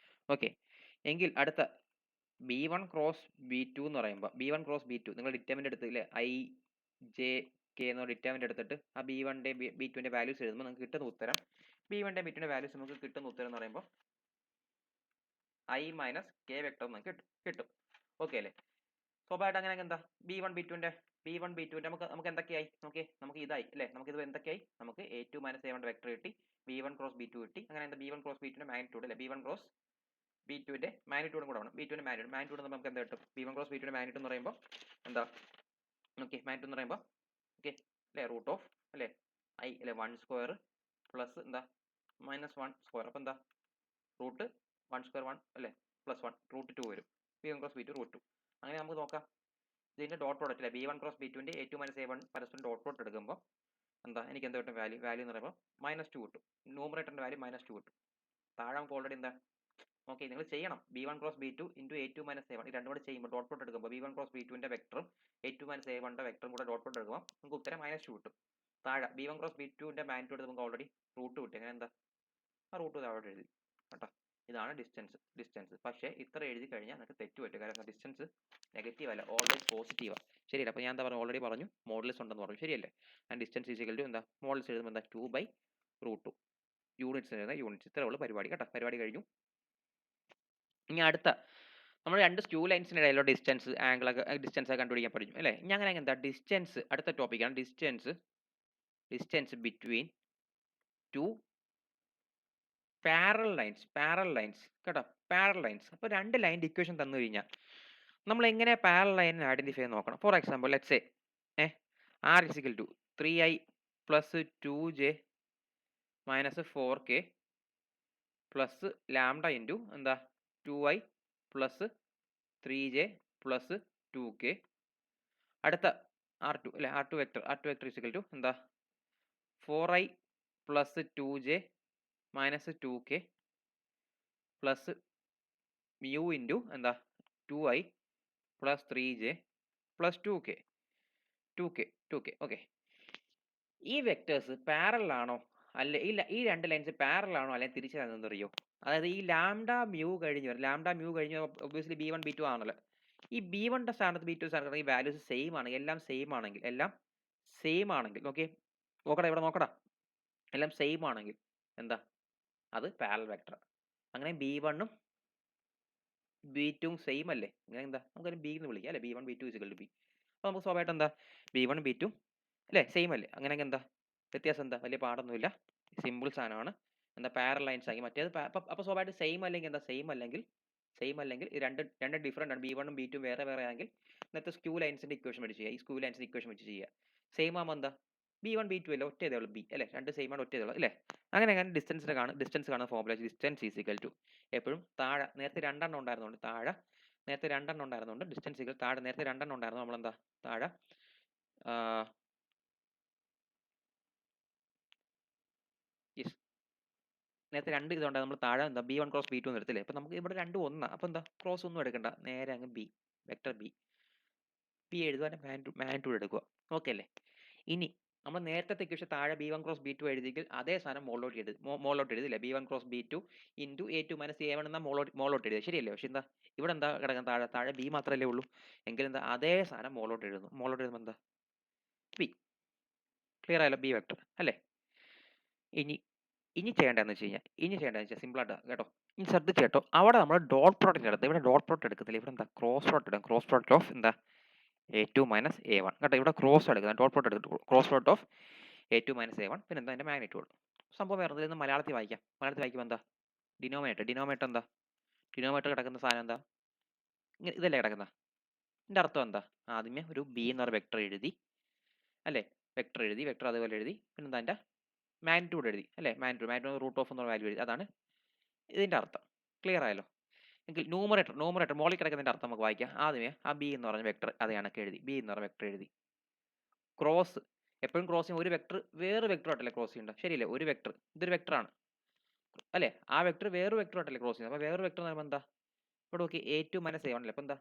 S1: ഓക്കെ, എങ്കിൽ അടുത്ത B1 ക്രോസ് B2 എന്ന് പറയുമ്പോൾ B1 ക്രോസ് B2 നിങ്ങൾ ഡിറ്റർമിനൻ്റ് എടുത്തില്ലേ, IJK എന്ന ഡിറ്റർമിനൻ്റ് എടുത്തിട്ട് ആ B1ന്റെ B2ന്റെ വാല്യൂസ് എഴുതുമ്പോൾ നിങ്ങൾക്ക് കിട്ടുന്ന ഉത്തരം, B1ന്റെ B2ന്റെ വാല്യൂസ് നമുക്ക് കിട്ടുന്ന ഉത്തരം എന്ന് പറയുമ്പോൾ I മൈനസ് K വെക്ടർ നമുക്ക് കിട്ടും. ഓക്കെ അല്ലേ? സ്വാഭാവികമായിട്ട് അങ്ങനെ എന്താ B1 B2ന്റെ നമുക്ക് എന്തൊക്കെയായി നോക്കിയേ, നമുക്ക് ഇതായി അല്ലേ, നമുക്ക് ഇത് എന്തൊക്കെയായി, നമുക്ക് A2 മൈനസ് A1 വെക്ടർ കിട്ടി, B1 ക്രോസ് B2 കിട്ടി. അങ്ങനെ എന്താ B1 ക്രോസ് B2ന്റെ മാഗ്നിറ്റ്യൂഡ് അല്ലേ, B1 ക്രോസ് B2ന്റെ മാഗ്നിറ്റ്യൂഡും കൂടെ വേണം. B2ന്റെ മാഗ്നിറ്റ്യൂഡ് നമുക്ക് എന്താ കിട്ടും, B1 ക്രോസ് B2ന്റെ മാഗ്നിറ്റ്യൂഡ് എന്ന് പറയുമ്പോൾ എന്താ, ഓക്കെ മാഗ്നിറ്റ്യൂഡ് എന്ന് പറയുമ്പോൾ ഓക്കെ അല്ലേ, റൂട്ട് ഓഫ് അല്ലേ I അല്ലേ 1 സ്ക്വയർ പ്ലസ് എന്താ -1 സ്ക്വയർ. അപ്പോൾ എന്താ റൂട്ട് 1 സ്ക്വയർ 1 അല്ലേ പ്ലസ് 1 റൂട്ട് 2 വരും. B1 cross B2 root 2. അങ്ങനെ നമുക്ക് നോക്കാം ഇതിന്റെ ഡോട്ട് പ്രോഡക്റ്റ് അല്ലേ, B1 cross B2ന്റെ A2 minus A1 പരസ്പരം ഡോട്ട് പ്രോഡക്റ്റ് എടുക്കുമ്പോൾ എന്താ എനിക്ക് എന്താ കിട്ടും, വാല്യൂ എന്ന് പറയുമ്പോൾ -2 കിട്ടും. ന്യൂമറേറ്ററിന്റെ വാല്യൂ -2 കിട്ടും. താഴെ നമുക്ക് ഓൾറെഡി എന്താ, ഓക്കെ നിങ്ങൾ ചെയ്യണം, B1 cross B2 into A2 minus A1 ഈ രണ്ടും കൂടെ ചെയ്യുമ്പോൾ ഡോട്ട് പ്രോഡക്റ്റ് എടുക്കുമ്പോൾ B1 ക്രോസ് B2ന്റെ വെക്ടറും A2 മൈനസ് A1ന്റെ വെക്ടറും കൂടെ ഡോട്ട് പ്രോഡക്റ്റ് എടുക്കുമ്പോൾ നമുക്ക് ഉത്തരം -2 കിട്ടും. താഴെ B1 ക്രോസ് B2ന്റെ മാഗ്നിറ്റ്യൂഡ് നമുക്ക് ഓൾറെഡി റൂട്ട് കിട്ടി. അങ്ങനെ എന്താ ആ റൂട്ട് താഴോട്ട് എഴുതി കേട്ടോ. ഇതാണ് ഡിസ്റ്റൻസ്. പക്ഷേ ഇത്ര എഴുതി കഴിഞ്ഞാൽ നിങ്ങൾക്ക് തെറ്റ് പറ്റും, കാരണം ഡിസ്റ്റൻസ് നെഗറ്റീവ് അല്ല, ഓൾവേസ് പോസിറ്റീവാണ്. ശരിയല്ല? അപ്പോൾ ഞാൻ എന്താ പറഞ്ഞു, ഓൾറെഡി പറഞ്ഞു മോഡൽസ് ഉണ്ടെന്ന് പറഞ്ഞു, ശരിയല്ലേ? ആൻഡ് ഡിസ്റ്റൻസ് ഈസിക്കൽ ടു എന്താ, മോഡൽസ് എഴുതുമ്പോൾ എന്താ 2/√2. യൂണിറ്റ്സ് എഴുതുന്ന യൂണിറ്റ്സ്. ഇത്രേ ഉള്ളൂ പരിപാടി കേട്ടോ. പരിപാടി കഴിഞ്ഞു. ഇനി അടുത്ത നമ്മൾ രണ്ട് സ്ക്യൂ ലൈൻസിന് ഇടയിലുള്ള ഡിസ്റ്റൻസ് ഒക്കെ കണ്ടുപിടിക്കാൻ പഠിക്കും അല്ലേ. ഇനി അങ്ങനെ എന്താ ഡിസ്റ്റൻസ്, അടുത്ത ടോപ്പിക്കാണ് distance between two parallel lines കേട്ടോ. Parallel lines. അപ്പോൾ രണ്ട് ലൈൻ്റെ ഇക്വേഷൻ തന്നു കഴിഞ്ഞാൽ നമ്മൾ എങ്ങനെ പാരലൽ ലൈൻ ഐഡന്റിഫൈ ചെയ്ത് നോക്കണം. For example let's say R is equal to 3I plus 2J minus 4K plus lambda into എന്താ 2I plus 3J plus 2K. അടുത്ത R2 അല്ലെ, R2 vector is equal to എന്താ 4I plus 2J minus 2K plus mu into എന്താ 2I plus 3J plus 2K. 2k okay. ഈ vectors parallel ആണോ അല്ല ഈ രണ്ട് ലൈൻസ് പാരലൽ ആണോ അല്ലെങ്കിൽ തിരിച്ചതാണെന്ന് അറിയോ? അതായത് ഈ ലാംഡ മ്യൂ കഴിഞ്ഞ് വരും. ലാംഡ മ്യൂ കഴിഞ്ഞ് ഒബ്വിയസ്ലി B1 B2 ആണല്ലോ. ഈ B1ന്റെ സ്ഥാനത്ത് B2 സ്ഥാനത്ത് ഈ വാല്യൂസ് സെയിം ആണ്. എല്ലാം സെയിം ആണെങ്കിൽ ഓക്കെ. നോക്കടാ ഇവിടെ നോക്കടാ. എല്ലാം സെയിം ആണെങ്കിൽ എന്താ? അത് പാരലൽ വെക്ടർ. അങ്ങനെ B1ഉം B2ഉം സെയിം അല്ലേ? അങ്ങനെ എന്താ? നമുക്കതിനെ B എന്ന് വിളിക്കാം അല്ലേ? B1 B2 B. അപ്പോൾ നമുക്ക് സ്വാഭാവികമായിട്ട് എന്താ? B1 B2 അല്ലേ? സെയിം അല്ലേ? അങ്ങനെയെങ്കിൽ എന്താ? വ്യത്യാസം എന്താ? വലിയ പാടൊന്നുമില്ല. സിമ്പിൾ സാധനമാണ്. എന്താ പാരലൽ ലൈൻസ് ആക്കി മറ്റേത് അപ്പോൾ സ്വാഭാവികമായിട്ട് സെയിം അല്ലെങ്കിൽ എന്താ? സെയിം അല്ലെങ്കിൽ ഈ രണ്ട് ഡിഫറൻ്റ് ആണ്. B1ഉം B2ഉം വേറെ ആണെങ്കിൽ ഇന്നത്തെ സ്ക്യൂ ലൈൻസിന്റെ ഇക്വേഷൻ വെച്ച് ചെയ്യുക. ഈ സ്ക്യൂ ലൈൻസിന്റെ ഇക്വേഷൻ വെച്ച് ചെയ്യുക. സെയിം ആകുമ്പോൾ എന്താ? B1 B2 അല്ലേ? ഒറ്റ ഇതേ ഉള്ളൂ B അല്ലേ? രണ്ട് സെയിം ആണ് ഒറ്റ ഇതേ ഉള്ളൂ അല്ലേ? അങ്ങനെ ഡിസ്റ്റൻസ് കാണുന്ന formula distance is equal to എപ്പോഴും താഴെ നേരത്തെ രണ്ടെണ്ണം ഉണ്ടായിരുന്നുകൊണ്ട് ഡിസ്റ്റൻസ് ഈക്വൽ താഴെ നേരത്തെ രണ്ടെണ്ണം ഉണ്ടായിരുന്നു നമ്മളെന്താ താഴെ യെസ് നേരത്തെ രണ്ട് ഇതുണ്ടായിരുന്നു നമ്മൾ താഴെ എന്താ B1 ക്രോസ് B2 എന്ന് എടുത്തില്ലേ? അപ്പോൾ നമുക്ക് ഇവിടെ രണ്ടും ഒന്നാണ്. അപ്പോൾ എന്താ ക്രോസ് ഒന്നും എടുക്കണ്ട, നേരെ അങ്ങ് വെക്ടർ ബി എഴുതുവാൻ മാഗ്നിറ്റ്യൂഡ് എടുക്കുക. ഓക്കെ അല്ലേ? ഇനി നമ്മൾ നേരത്തെ ഇക്വേഷൻ താഴെ B1 ക്രോസ് B2 എഴുതിയെങ്കിൽ അതേ സാധനം മോളിലോട്ട് എഴുതില്ലേ? B1 cross B2 into A2 minus A1 എന്ന മോളിലോട്ട് എഴുതുക ശരിയല്ലേ? പക്ഷെ എന്താ ഇവിടെ എന്താ കിടക്കുന്നത്? താഴെ B മാത്രമല്ലേ ഉള്ളൂ. എങ്കിൽ എന്താ അതേ സാധനം മോളിലോട്ട് എഴുതുമ്പോൾ എന്താ? B. ക്ലിയർ ആയല്ലോ? B വെക്ടർ അല്ലേ? ഇനി ചെയ്യേണ്ടതെന്ന് വെച്ചാൽ സിമ്പിളായിട്ട് കേട്ടോ. ഇനി ശ്രദ്ധിച്ച് കേട്ടോ. അവിടെ നമ്മൾ ഡോട്ട് പ്രോഡക്റ്റ് എടുത്ത് ഇവിടെ ഡോട്ട് പ്രോഡക്റ്റ് എടുക്കത്തില്ല. ഇവിടെ എന്താ ക്രോസ് പ്രോഡക്റ്റ് ഇടാം. ക്രോസ് പ്രോഡക്റ്റ് ഓഫ് എന്താ A2 മൈനസ് A1 കേട്ടോ. ഇവിടെ ക്രോസ് എടുക്കുന്നത് ഡോട്ട് പ്രോഡക്റ്റ് എടുക്കും. Cross product of A2 minus A1 പിന്നെ എന്താ അതിൻ്റെ മാഗ്നിറ്റ്യൂഡ്. സംഭവം വേറെ ഇതിൽ മലയാളത്തിൽ വായിക്കുമ്പോൾ എന്താ ഡിനോമിനേറ്റർ എന്താ? ഡിനോമിനേറ്റർ കിടക്കുന്ന സാധനം എന്താ? ഇതല്ലേ കിടക്കുന്ന. ഇതിൻ്റെ അർത്ഥം എന്താ? ആദ്യമേ ഒരു B എന്ന് പറയുന്ന വെക്ടർ എഴുതി അല്ലേ? വെക്ടർ അതുപോലെ എഴുതി പിന്നെ എന്താ അതിൻ്റെ മാഗ്നിറ്റ്യൂഡ് എഴുതി അല്ലേ? മാഗ്നിറ്റ്യൂഡ് റൂട്ട് ഓഫ് എന്നുള്ള വാല്യൂ എഴുതി. അതാണ് ഇതിൻ്റെ അർത്ഥം. ക്ലിയർ ആയല്ലോ? എങ്കിൽ ന്യൂമറേറ്റർ മോളിൽ കിടക്കുന്നതിൻ്റെ അർത്ഥം നമുക്ക് വായിക്കാം. ആദ്യമേ ആ B എന്ന് പറഞ്ഞ വെക്ടർ അത് കണക്ക് എഴുതി. B എന്ന് പറഞ്ഞ വെക്ടർ എഴുതി. ക്രോസ് എപ്പോഴും ക്രോസ് ചെയ്യുമ്പോൾ ഒരു വെക്ടർ വേറെ വെക്ടറായിട്ടല്ലേ ക്രോസ് ചെയ്യേണ്ടത് ശരിയല്ലേ? ഒരു വെക്ടർ ഇതൊരു വെക്ടറാണ് അല്ലേ? ആ വെക്ടർ വേറൊരു വെക്ടറായിട്ടല്ലേ ക്രോസ് ചെയ്യുന്നത്. അപ്പോൾ വേറൊരു വെക്ടർ എന്ന് പറയുമ്പോൾ എന്താ? ഇവിടെ നോക്കി A2 മൈനസ് A1 അല്ലേ? അപ്പോൾ എന്താ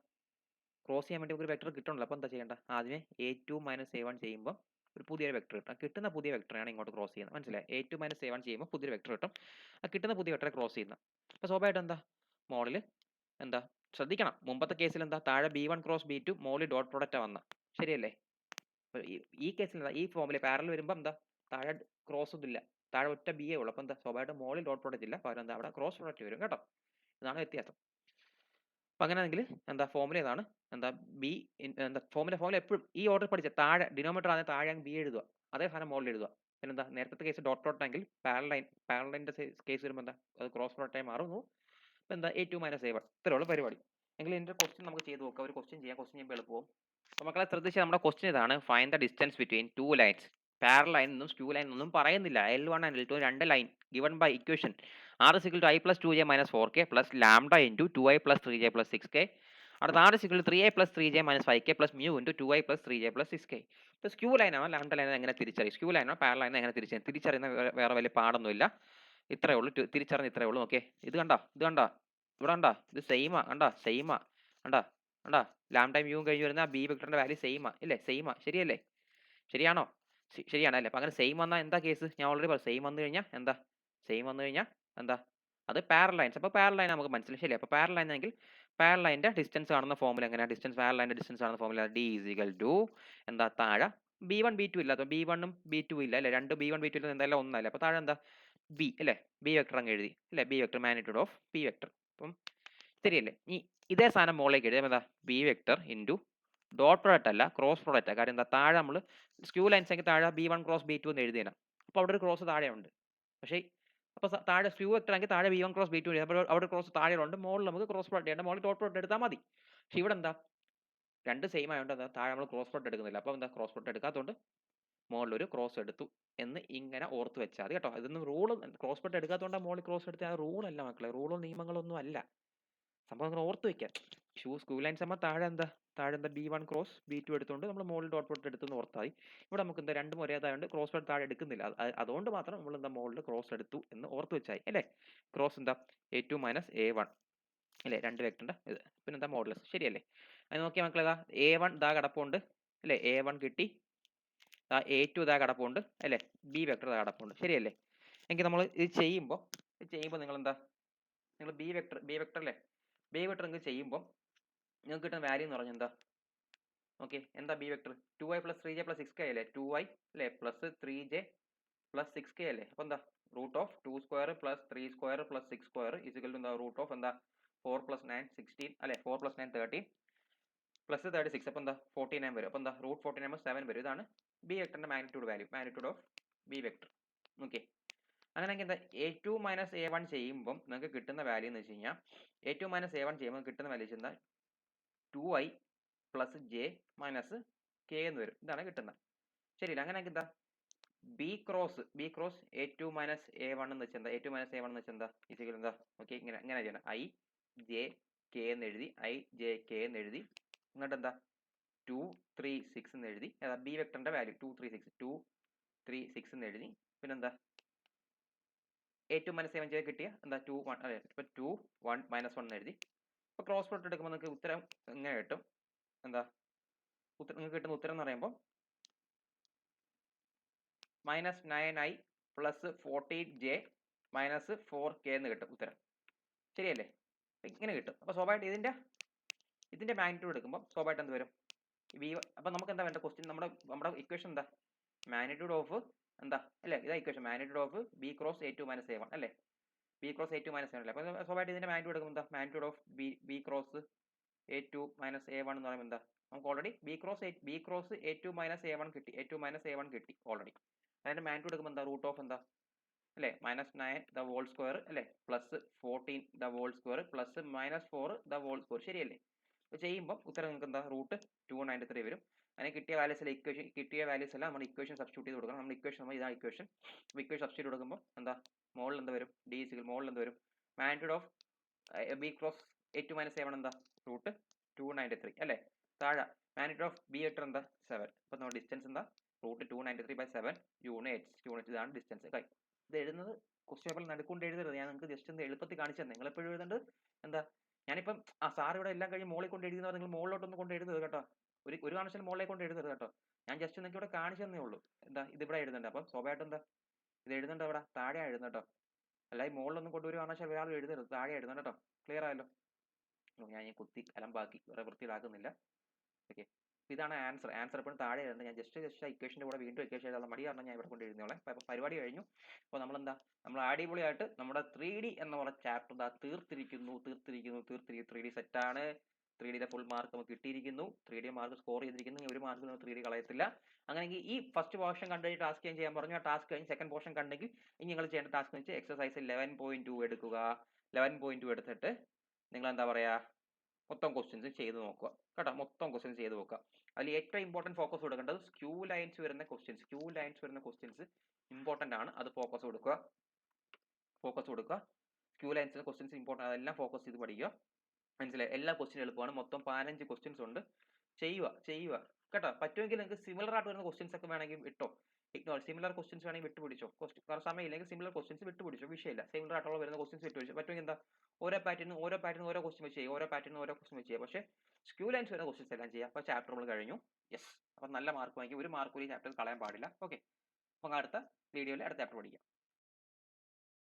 S1: ക്രോസ് ചെയ്യാൻ വേണ്ടി ഒരു വെക്ടർ കിട്ടണല്ലോ. അപ്പോൾ എന്താ ചെയ്യേണ്ടത്? ആദ്യമേ A2 മൈനസ് A1 ചെയ്യുമ്പോൾ ഒരു പുതിയൊരു വെക്ടർ കിട്ടും. കിട്ടുന്ന പുതിയ വെക്ടറാണ് ഇങ്ങോട്ട് ക്രോസ് ചെയ്യുന്നത്. മനസ്സിലായി? A2 മൈനസ് A1 ചെയ്യുമ്പോൾ പുതിയൊരു വെക്ടർ കിട്ടും. ആ കിട്ടുന്ന പുതിയ വെക്ടറെ ക്രോസ് ചെയ്യുന്നത്. അപ്പോൾ സ്വാഭാവികമായിട്ട് എന്താ മോളിൽ എന്താ ശ്രദ്ധിക്കണം. മുമ്പത്തെ കേസിൽ എന്താ താഴെ B1 ക്രോസ് B2 മോളിൽ ഡോട്ട് പ്രോഡക്റ്റാണ് വന്നത് ശരിയല്ലേ? ഈ കേസിൽ എന്താ ഈ ഫോമിൽ പാരലൽ വരുമ്പോൾ എന്താ താഴെ ക്രോസ് ഒന്നും ഇല്ല. താഴെ ഒറ്റ B ഉള്ളൂ. അപ്പോൾ എന്താ സ്വാഭാവികമായിട്ട് മോളിൽ ഡോട്ട് പ്രോഡക്റ്റ് ഇല്ല. പകരം എന്താ അവിടെ ക്രോസ് പ്രോഡക്റ്റ് വരും കേട്ടോ. ഇതാണ് വ്യത്യാസം. അപ്പം അങ്ങനെയാണെങ്കിൽ എന്താ ഫോമുല ഇതാണ് എന്താ ബി എന്താ ഫോമുല എപ്പോഴും ഈ ഓർഡർ പഠിച്ച താഴെ ഡിനോമിനേറ്റർ ആണെങ്കിൽ താഴെ ബി എഴുതുക. അതേ സാധനം മോളിൽ എഴുതുക. പിന്നെന്താ നേരത്തെ കേസ് ഡോട്ട് ഡോട്ട് ആണെങ്കിൽ പാരലൈൻ്റെ കേസ് വരുമ്പോൾ എന്താ അത് ക്രോസ് പ്രോഡക്റ്റായി മാറുന്നു. അപ്പോൾ എന്താ A2 മൈനസ് A1 ഇത്രയുള്ള പരിപാടി. എങ്കിൽ ഇതിൻ്റെ ക്വസ്റ്റ്യൻ നമുക്ക് ചെയ്ത് നോക്കാം. ഒരു ക്വസ്റ്റ്യൻ ചെയ്യുമ്പോൾ എളുപ്പവും. അപ്പോൾ മക്കളെ ശ്രദ്ധിച്ച് നമ്മുടെ ക്വസ്റ്റ്യൻ ഇതാണ്. Find the distance between two lines. Parallel line എന്നും സ്ക്യൂ ലൈൻ ഒന്നും പറയുന്നില്ല. L1 ആൻഡ് L2 രണ്ട് line given by equation R is equal to I plus 2j minus 4k plus lambda into 2i plus 3j plus 6k. അടുത്ത R is equal to 3i plus 3j minus 5k plus mu into 2i plus 3j plus 6k. ഇപ്പോൾ skew ലൈനാണോ lambda line എങ്ങനെ തിരിച്ചറിയും? Skew ലൈനോ parallel ലൈനോ എങ്ങനെ തിരിച്ചറിയുന്ന വേറെ വലിയ പാടൊന്നുമില്ല. ഇത്രയേ ഉള്ളൂ. തിരിച്ചറിഞ്ഞ് ഇത്രയേ ഉള്ളൂ. ഓക്കെ ഇത് കണ്ടോ ഇവിടെ കണ്ടോ ഇത് സെയിമാ കണ്ടാ ലാംഡ മ്യൂ കഴിഞ്ഞ് വരുന്ന ബി വെക്ടറിന്റെ വാല്യൂ സെയിമാ ഇല്ലേ? സെയിമാ ശരിയല്ലേ? ശരിയാണോ? ശരിയാണല്ലേ? അപ്പം അങ്ങനെ സെയിം വന്നാൽ എന്താ കേസ്? ഞാൻ ഓൾറെഡി പറഞ്ഞു സെയിം വന്നു കഴിഞ്ഞാൽ എന്താ അത് പാരലൽ ലൈൻസ്. അപ്പോൾ പാരലൽ ലൈൻ നമുക്ക് മനസ്സിലായി ശരി. അപ്പോൾ പാരലൽ ലൈൻ എങ്കിൽ പാരലൽ ലൈൻ്റെ ഡിസ്റ്റൻസ് കാണുന്ന ഫോമുല എങ്ങനെയാണ്? പാരലൽ ലൈൻ്റെ ഡിസ്റ്റൻസ് കാണുന്ന formula D is equal to എന്താ താഴെ B1 B2 ഇല്ല. അപ്പോൾ B1ഉം B2 ഇല്ല അല്ലേ? രണ്ട് B1 B2 എന്തായാലും ഒന്നല്ലേ? അപ്പോൾ താഴെ എന്താ B അല്ലേ? B വെക്ടർ അങ്ങ് എഴുതി അല്ലേ? B vector magnitude of P vector. അപ്പം ശരിയല്ലേ? ഇതേ സാധനം മുകളിലേക്ക് എഴുതി എന്താ B vector into dot product അല്ല ക്രോസ് പ്രോഡക്റ്റ്. കാര്യം എന്താ താഴെ നമ്മൾ സ്ക്യൂ ലൈൻസ് എങ്കിൽ താഴെ B1 ക്രോസ് B2 എന്ന് എഴുതിയാണ്. അപ്പോൾ അവിടെ ഒരു ക്രോസ് താഴെയുണ്ട്. പക്ഷേ അപ്പോൾ താഴെ സ്ക്യൂ വെക്ടർ ആണെങ്കിൽ താഴെ B1 ക്രോസ് B2 എഴുതി. അപ്പോൾ അവിടെ ക്രോസ് താഴെയുണ്ട്. മുകളിൽ നമുക്ക് ക്രോസ് പ്രോഡക്റ്റ് ചെയ്യേണ്ട. മുകളിൽ ഡോട്ട് പ്രോഡക്റ്റ് എടുത്താൽ മതി. പക്ഷേ ഇവിടെ എന്താ രണ്ട് സെയിം ആയതുകൊണ്ട് എന്താ താഴെ നമ്മൾ ക്രോസ് പ്രോഡക്റ്റ് എടുക്കുന്നില്ല. അപ്പോൾ എന്താ ക്രോസ് പ്രോഡക്റ്റ് എടുക്കാത്തതുകൊണ്ട് മുകളിലൊരു ക്രോസ് എടുത്തു എന്ന് ഇങ്ങനെ ഓർത്ത് വെച്ചാൽ മതി കേട്ടോ. ഇതൊന്നും റൂൾ ക്രോസ് പ്രോഡക്റ്റ് എടുക്കാത്തതുകൊണ്ടാണ് മുകളിൽ ക്രോസ് എടുത്ത ആ റൂളല്ല മക്കളെ. റൂളോ നിയമങ്ങളൊന്നും അല്ല. സംഭവം അങ്ങനെ ഓർത്ത് വെക്കാം. സ്ക്യൂ ലൈൻസ് ആകുമ്പോൾ താഴെ എന്താ B1 ക്രോസ് B2 എടുത്തുകൊണ്ട് നമ്മൾ മുകളിൽ ഡോട്ട് പ്രോഡക്റ്റ് എടുത്തെന്ന് ഓർത്താൽ മതി. ഇവിടെ നമുക്ക് എന്താ രണ്ടും ഒരേതായതുകൊണ്ട് ക്രോസ് പ്രോഡക്റ്റ് താഴെ എടുക്കുന്നില്ല. അതുകൊണ്ട് മാത്രം നമ്മൾ എന്താ മുകളിൽ ക്രോസ് എടുത്തു എന്ന് ഓർത്ത് വെച്ചാൽ അല്ലേ? ക്രോസ് എന്താ A2 മൈനസ് A1 അല്ലേ? രണ്ട് വെക്ടറിൻ്റെ ഇത് പിന്നെന്താ മോഡുലസ് ശരിയല്ലേ? അത് നോക്കിയാൽ മക്കളേതാ A1 കിടപ്പുണ്ട് അല്ലേ? A1 കിട്ടി. A2 ഇതാ കിടപ്പുണ്ട് അല്ലേ? B വെക്ടർ ഇതാ കിടപ്പുണ്ട്. ശരിയല്ലേ? എങ്കിൽ നമ്മൾ ഇത് ചെയ്യുമ്പോൾ നിങ്ങളെന്താ നിങ്ങൾ ബി വെക്ടർ അല്ലേ? ബി വെക്ടർ നിങ്ങൾക്ക് ചെയ്യുമ്പോൾ നിങ്ങൾക്ക് കിട്ടുന്ന വാല്യൂ എന്ന് പറഞ്ഞാൽ എന്താ? ഓക്കെ, എന്താ b vector? 2i plus 3j plus 6k അല്ലേ? 2i അല്ലേ പ്ലസ് 3j പ്ലസ് 6k അല്ലേ? അപ്പോൾ എന്താ root of 2 square plus 3 square plus 6 square is equal to എന്താ റൂട്ട് ഓഫ് എന്താ 4 പ്ലസ് 9 16 അല്ലേ? 4 പ്ലസ് 9 13 പ്ലസ് 36 അപ്പോൾ എന്താ 49 വരും. അപ്പോൾ എന്താ റൂട്ട് 49 7 വരും. ഇതാണ് ബി വെക്ടറിന്റെ magnitude value, magnitude of B vector. Okay, അങ്ങനെയെങ്കിൽ എന്താ A2 മൈനസ് A1 ചെയ്യുമ്പോൾ നിങ്ങൾക്ക് കിട്ടുന്ന വാല്യൂ എന്ന് വെച്ച് കഴിഞ്ഞാൽ A2 മൈനസ് A1 ചെയ്യുമ്പോൾ കിട്ടുന്ന വാല്യൂ എന്താ 2i plus j minus K എന്ന് വരും. ഇതാണ് കിട്ടുന്നത്. ശരിയല്ല? അങ്ങനെയെങ്കിൽ എന്താ B cross A2 minus A1 എന്ന് വെച്ചാൽ എന്താ? A2 മൈനസ് A1 എന്ന് വെച്ചാൽ എന്താ? ഇസിക്കൽ എന്താ? ഓക്കെ, ഇങ്ങനെ ചെയ്യണം. ഐ ജെ കെ എന്ന് എഴുതി, ഐ ജെ കെ എന്ന് എഴുതി, എന്നിട്ട് എന്താ 2 3 6 എന്ന് എഴുതി. ഏതാ ബി വെക്ടറിന്റെ വാല്യൂ 2 3 6 എന്ന് എഴുതി. പിന്നെന്താ A2 മൈനസ് A1 ചെയ്ത് കിട്ടിയ എന്താ 2 1 അതെ, ഇപ്പൊ 2 1 മൈനസ് 1 എന്ന് എഴുതി. ഇപ്പൊ ക്രോസ് പ്രോഡക്റ്റ് എടുക്കുമ്പോൾ നിങ്ങൾക്ക് ഉത്തരം എങ്ങനെ കിട്ടും? എന്താ നിങ്ങൾക്ക് കിട്ടുന്ന ഉത്തരം എന്ന് പറയുമ്പോൾ minus 9i plus 14j minus 4k എന്ന് കിട്ടും ഉത്തരം. ശരിയല്ലേ? ഇങ്ങനെ കിട്ടും. അപ്പോൾ സ്വാഭാവികമായിട്ട് ഇതിന്റെ മാഗ്നിറ്റ്യൂഡ് എടുക്കുമ്പോൾ സ്വാഭാവികമായിട്ട് എന്ത് വരും? അപ്പോൾ നമുക്ക് എന്താ വേണ്ട ക്വസ്റ്റ്യൻ? നമ്മുടെ ഇക്വേഷൻ എന്താ? മാഗ്നിറ്റ്യൂഡ് ഓഫ് എന്താ അല്ലേ? ഇതാ equation, magnitude of B cross A2 minus A1 അല്ലേ? B cross A2 minus A1 അല്ലേ? അപ്പോൾ സ്വാഭാവികമായിട്ട് ഇതിന്റെ മാഗ്നിറ്റ്യൂഡ് എടുക്കുമ്പോൾ എന്താ? Magnitude of B cross A2 minus A1 എന്ന് പറയുമ്പോൾ എന്താ? നമുക്ക് already B cross A2 minus A1 കിട്ടി. A2 മൈനസ് A1 കിട്ടി ഓൾറെഡി. അതിന്റെ മാഗ്നിറ്റ്യൂഡ് എടുക്കുമ്പോൾ എന്താ? റൂട്ട് ഓഫ് എന്താ അല്ലേ? മൈനസ് 9 ദ ഹോൾ സ്ക്വയർ അല്ലേ plus 14 the whole square plus minus 4 the whole square. ശരിയല്ലേ? അപ്പോൾ ചെയ്യുമ്പോൾ ഉത്തരം നിങ്ങൾക്ക് എന്താ? റൂട്ട് 293 വരും. അതിന് കിട്ടിയ വാല്യൂസ് എല്ലാം നമ്മൾ ഇക്വേഷൻ സബ്സ്റ്റിറ്റ്യൂട്ട് ചെയ്ത് കൊടുക്കണം. നമ്മൾ ഇക്വേഷൻ ഇതാണ് ഇക്വേഷൻ. ഇക്വേഷൻ സബ്സ്റ്റിറ്റ്യൂട്ട് കൊടുക്കുമ്പോൾ എന്താ മോളിൽ എന്ത് വരും? ഡി സിക്കൽ മോളിൽ എന്ത് വരും? Magnitude of B cross A2 minus A1 എന്താ? റൂട്ട് 293 അല്ലേ? താഴെ മാഗ്നിറ്റ്യൂഡ് ഓഫ് ബി വെക്ടർ എന്താ? 7. അപ്പോൾ നമ്മുടെ ഡിസ്റ്റൻസ് എന്താ? Root 293/7 units. ഇതാണ് ഡിസ്റ്റൻസ്. ഇത് എഴുതുന്നത് ക്വസ്റ്റ്യൻ പേപ്പറിൽ നടുക്കൊണ്ട് എഴുതരുത്. ഞാൻ നിങ്ങൾക്ക് ജസ്റ്റ് ഒന്ന് എളുപ്പത്തിൽ കാണിച്ചു തന്നെ. നിങ്ങൾ എപ്പോഴും എഴുതേണ്ടത് എന്താ? ഞാനിപ്പം സാർ ഇവിടെ എല്ലാം കഴിഞ്ഞ് മോളിൽ കൊണ്ട് എഴുതുന്നവർ നിങ്ങൾ മുകളിലോട്ടൊന്നും കൊണ്ട് എഴുതരുത് കേട്ടോ. ഒരു കാരണവശാലും മുകളിലേക്ക് കൊണ്ട് എഴുതരുത് കേട്ടോ. ഞാൻ ജസ്റ്റ് നിങ്ങൾക്ക് ഇവിടെ കാണിച്ചു തന്നേ ഉള്ളൂ. എന്താ ഇതിവിടെ എഴുതണ്ട. അപ്പം സ്വാഭാവികമായിട്ട് എന്താ ഇത് എഴുതണ്ട ഇവിടെ താഴെ എഴുതണം കേട്ടോ. അല്ലാതെ മുകളിലൊന്നും കൊണ്ട് ഒരു കാരണവശാലും ഒരാൾ എഴുതരുത്, താഴെ എഴുതണം കേട്ടോ. ക്ലിയർ ആയല്ലോ? ഞാൻ ഈ കുത്തി അലമ്പാക്കി വേറെ വൃത്തിയിലാക്കുന്നില്ല. ഓക്കെ, ഇതാണ് ആൻസർ എപ്പോഴും താഴെ എഴുതുന്നത്. ഞാൻ ജസ്റ്റ് ഇക്വേഷൻ്റെ കൂടെ വീണ്ടും ഇക്വേഷൻ എഴുതാൻ മടി കാരണം ഞാൻ ഇവിടെ കൊണ്ട് എഴുതിയോളെ. അപ്പോൾ പരിപാടി കഴിഞ്ഞു. അപ്പോൾ നമ്മൾ അടിപൊളിയായിട്ട് നമ്മുടെ 3D എന്ന് പറയുന്ന ചാപ്റ്റർ തീർത്തിരിക്കുന്നു. 3D സെറ്റാണ്. 3Dയുടെ ഫുൾ മാർക്ക് നമുക്ക് കിട്ടിയിരിക്കുന്നു. 3D മാർക്ക് സ്കോർ ചെയ്തിരിക്കുന്നു. ഒരു മാർക്ക് നമ്മൾ 3D കളയത്തില്ല. അങ്ങനെയെങ്കിൽ ഈ ഫസ്റ്റ് പോർഷൻ കണ്ടുകഴിഞ്ഞ് ടാസ്ക് ചെയ്യാൻ പറഞ്ഞു. ആ ടാസ്ക് കഴിഞ്ഞ് സെക്കൻഡ് പോർഷൻ കണ്ടെങ്കിൽ ഇനി നിങ്ങൾ ചെയ്യേണ്ട ടാസ്ക് എന്ന് വെച്ചാൽ എക്സസൈസ് 11.2 എടുക്കുക. 11.2 എടുത്തിട്ട് നിങ്ങൾ എന്താ പറയുക മൊത്തം ക്വസ്റ്റ്യൻസ് ചെയ്ത് നോക്കുക കേട്ടോ. മൊത്തം ക്വസ്റ്റ്യൻസ് ചെയ്ത് നോക്കുക. അതിൽ ഏറ്റവും ഇമ്പോർട്ടൻറ്റ് ഫോക്കസ് കൊടുക്കേണ്ടത് ക്യൂ ലൈൻസ് വരുന്ന ക്വസ്റ്റ്യൻസ് ഇമ്പോർട്ടൻ്റ് ആണ്. അത് ഫോക്കസ് കൊടുക്കുക. ക്യൂ ലൈൻസിലെ ക്വസ്റ്റ്യൻസ് ഇമ്പോർട്ടൻ്റ്, അതെല്ലാം ഫോക്കസ് ചെയ്ത് പഠിക്കുക. മനസ്സിലായി? എല്ലാ ക്വസ്റ്റ്യൻ എളുപ്പമാണ്. മൊത്തം 15 ക്വസ്റ്റ്യൻസ് ഉണ്ട്. ചെയ്യുക കേട്ടോ. പറ്റുമെങ്കിൽ നിങ്ങൾക്ക് സിമിലർ ആയിട്ട് വരുന്ന ക്വസ്റ്റ്യൻസ് ഒക്കെ വേണമെങ്കിൽ വിട്ടോ. സിമിലർ ക്വസ്റ്റ്യൻസ് വേണമെങ്കിൽ വിട്ടുപിടിച്ചോ. കാരണം സമയമില്ലെങ്കിൽ സിമിലർ ക്വസ്റ്റ്യൻസ് വിട്ടുപിടിച്ചോ, വിഷയമില്ല. സിമിലർ ആയിട്ടുള്ള വരുന്ന ക്വസ്റ്റ്യൻസ് വിട്ടുപിടിച്ചോ. പറ്റുമെങ്കിൽ എന്താ ഓരോ പാറ്റേൺ ഓരോ ക്വസ്റ്റ്യൻ വെച്ച് ചെയ്യുക. ഓരോ ക്വസ്റ്റ്യൻ വെച്ച് ചെയ്യുക. പക്ഷേ ക്യൂ ലൈൻസ് വരുന്ന ക്വസ്റ്റ്യൻസ് എല്ലാം ചെയ്യുക. അപ്പോൾ ചാപ്റ്റർ നമ്മൾ കഴിഞ്ഞു. യെസ്, അപ്പം നല്ല മാർക്ക് വാങ്ങിക്കും. ഒരു മാർക്ക് ഒരു ചാപ്റ്റർ കളയാൻ പാടില്ല. ഓക്കെ, അപ്പം അടുത്ത വീഡിയോയിൽ അടുത്ത ചാപ്റ്റർ പഠിക്കാം.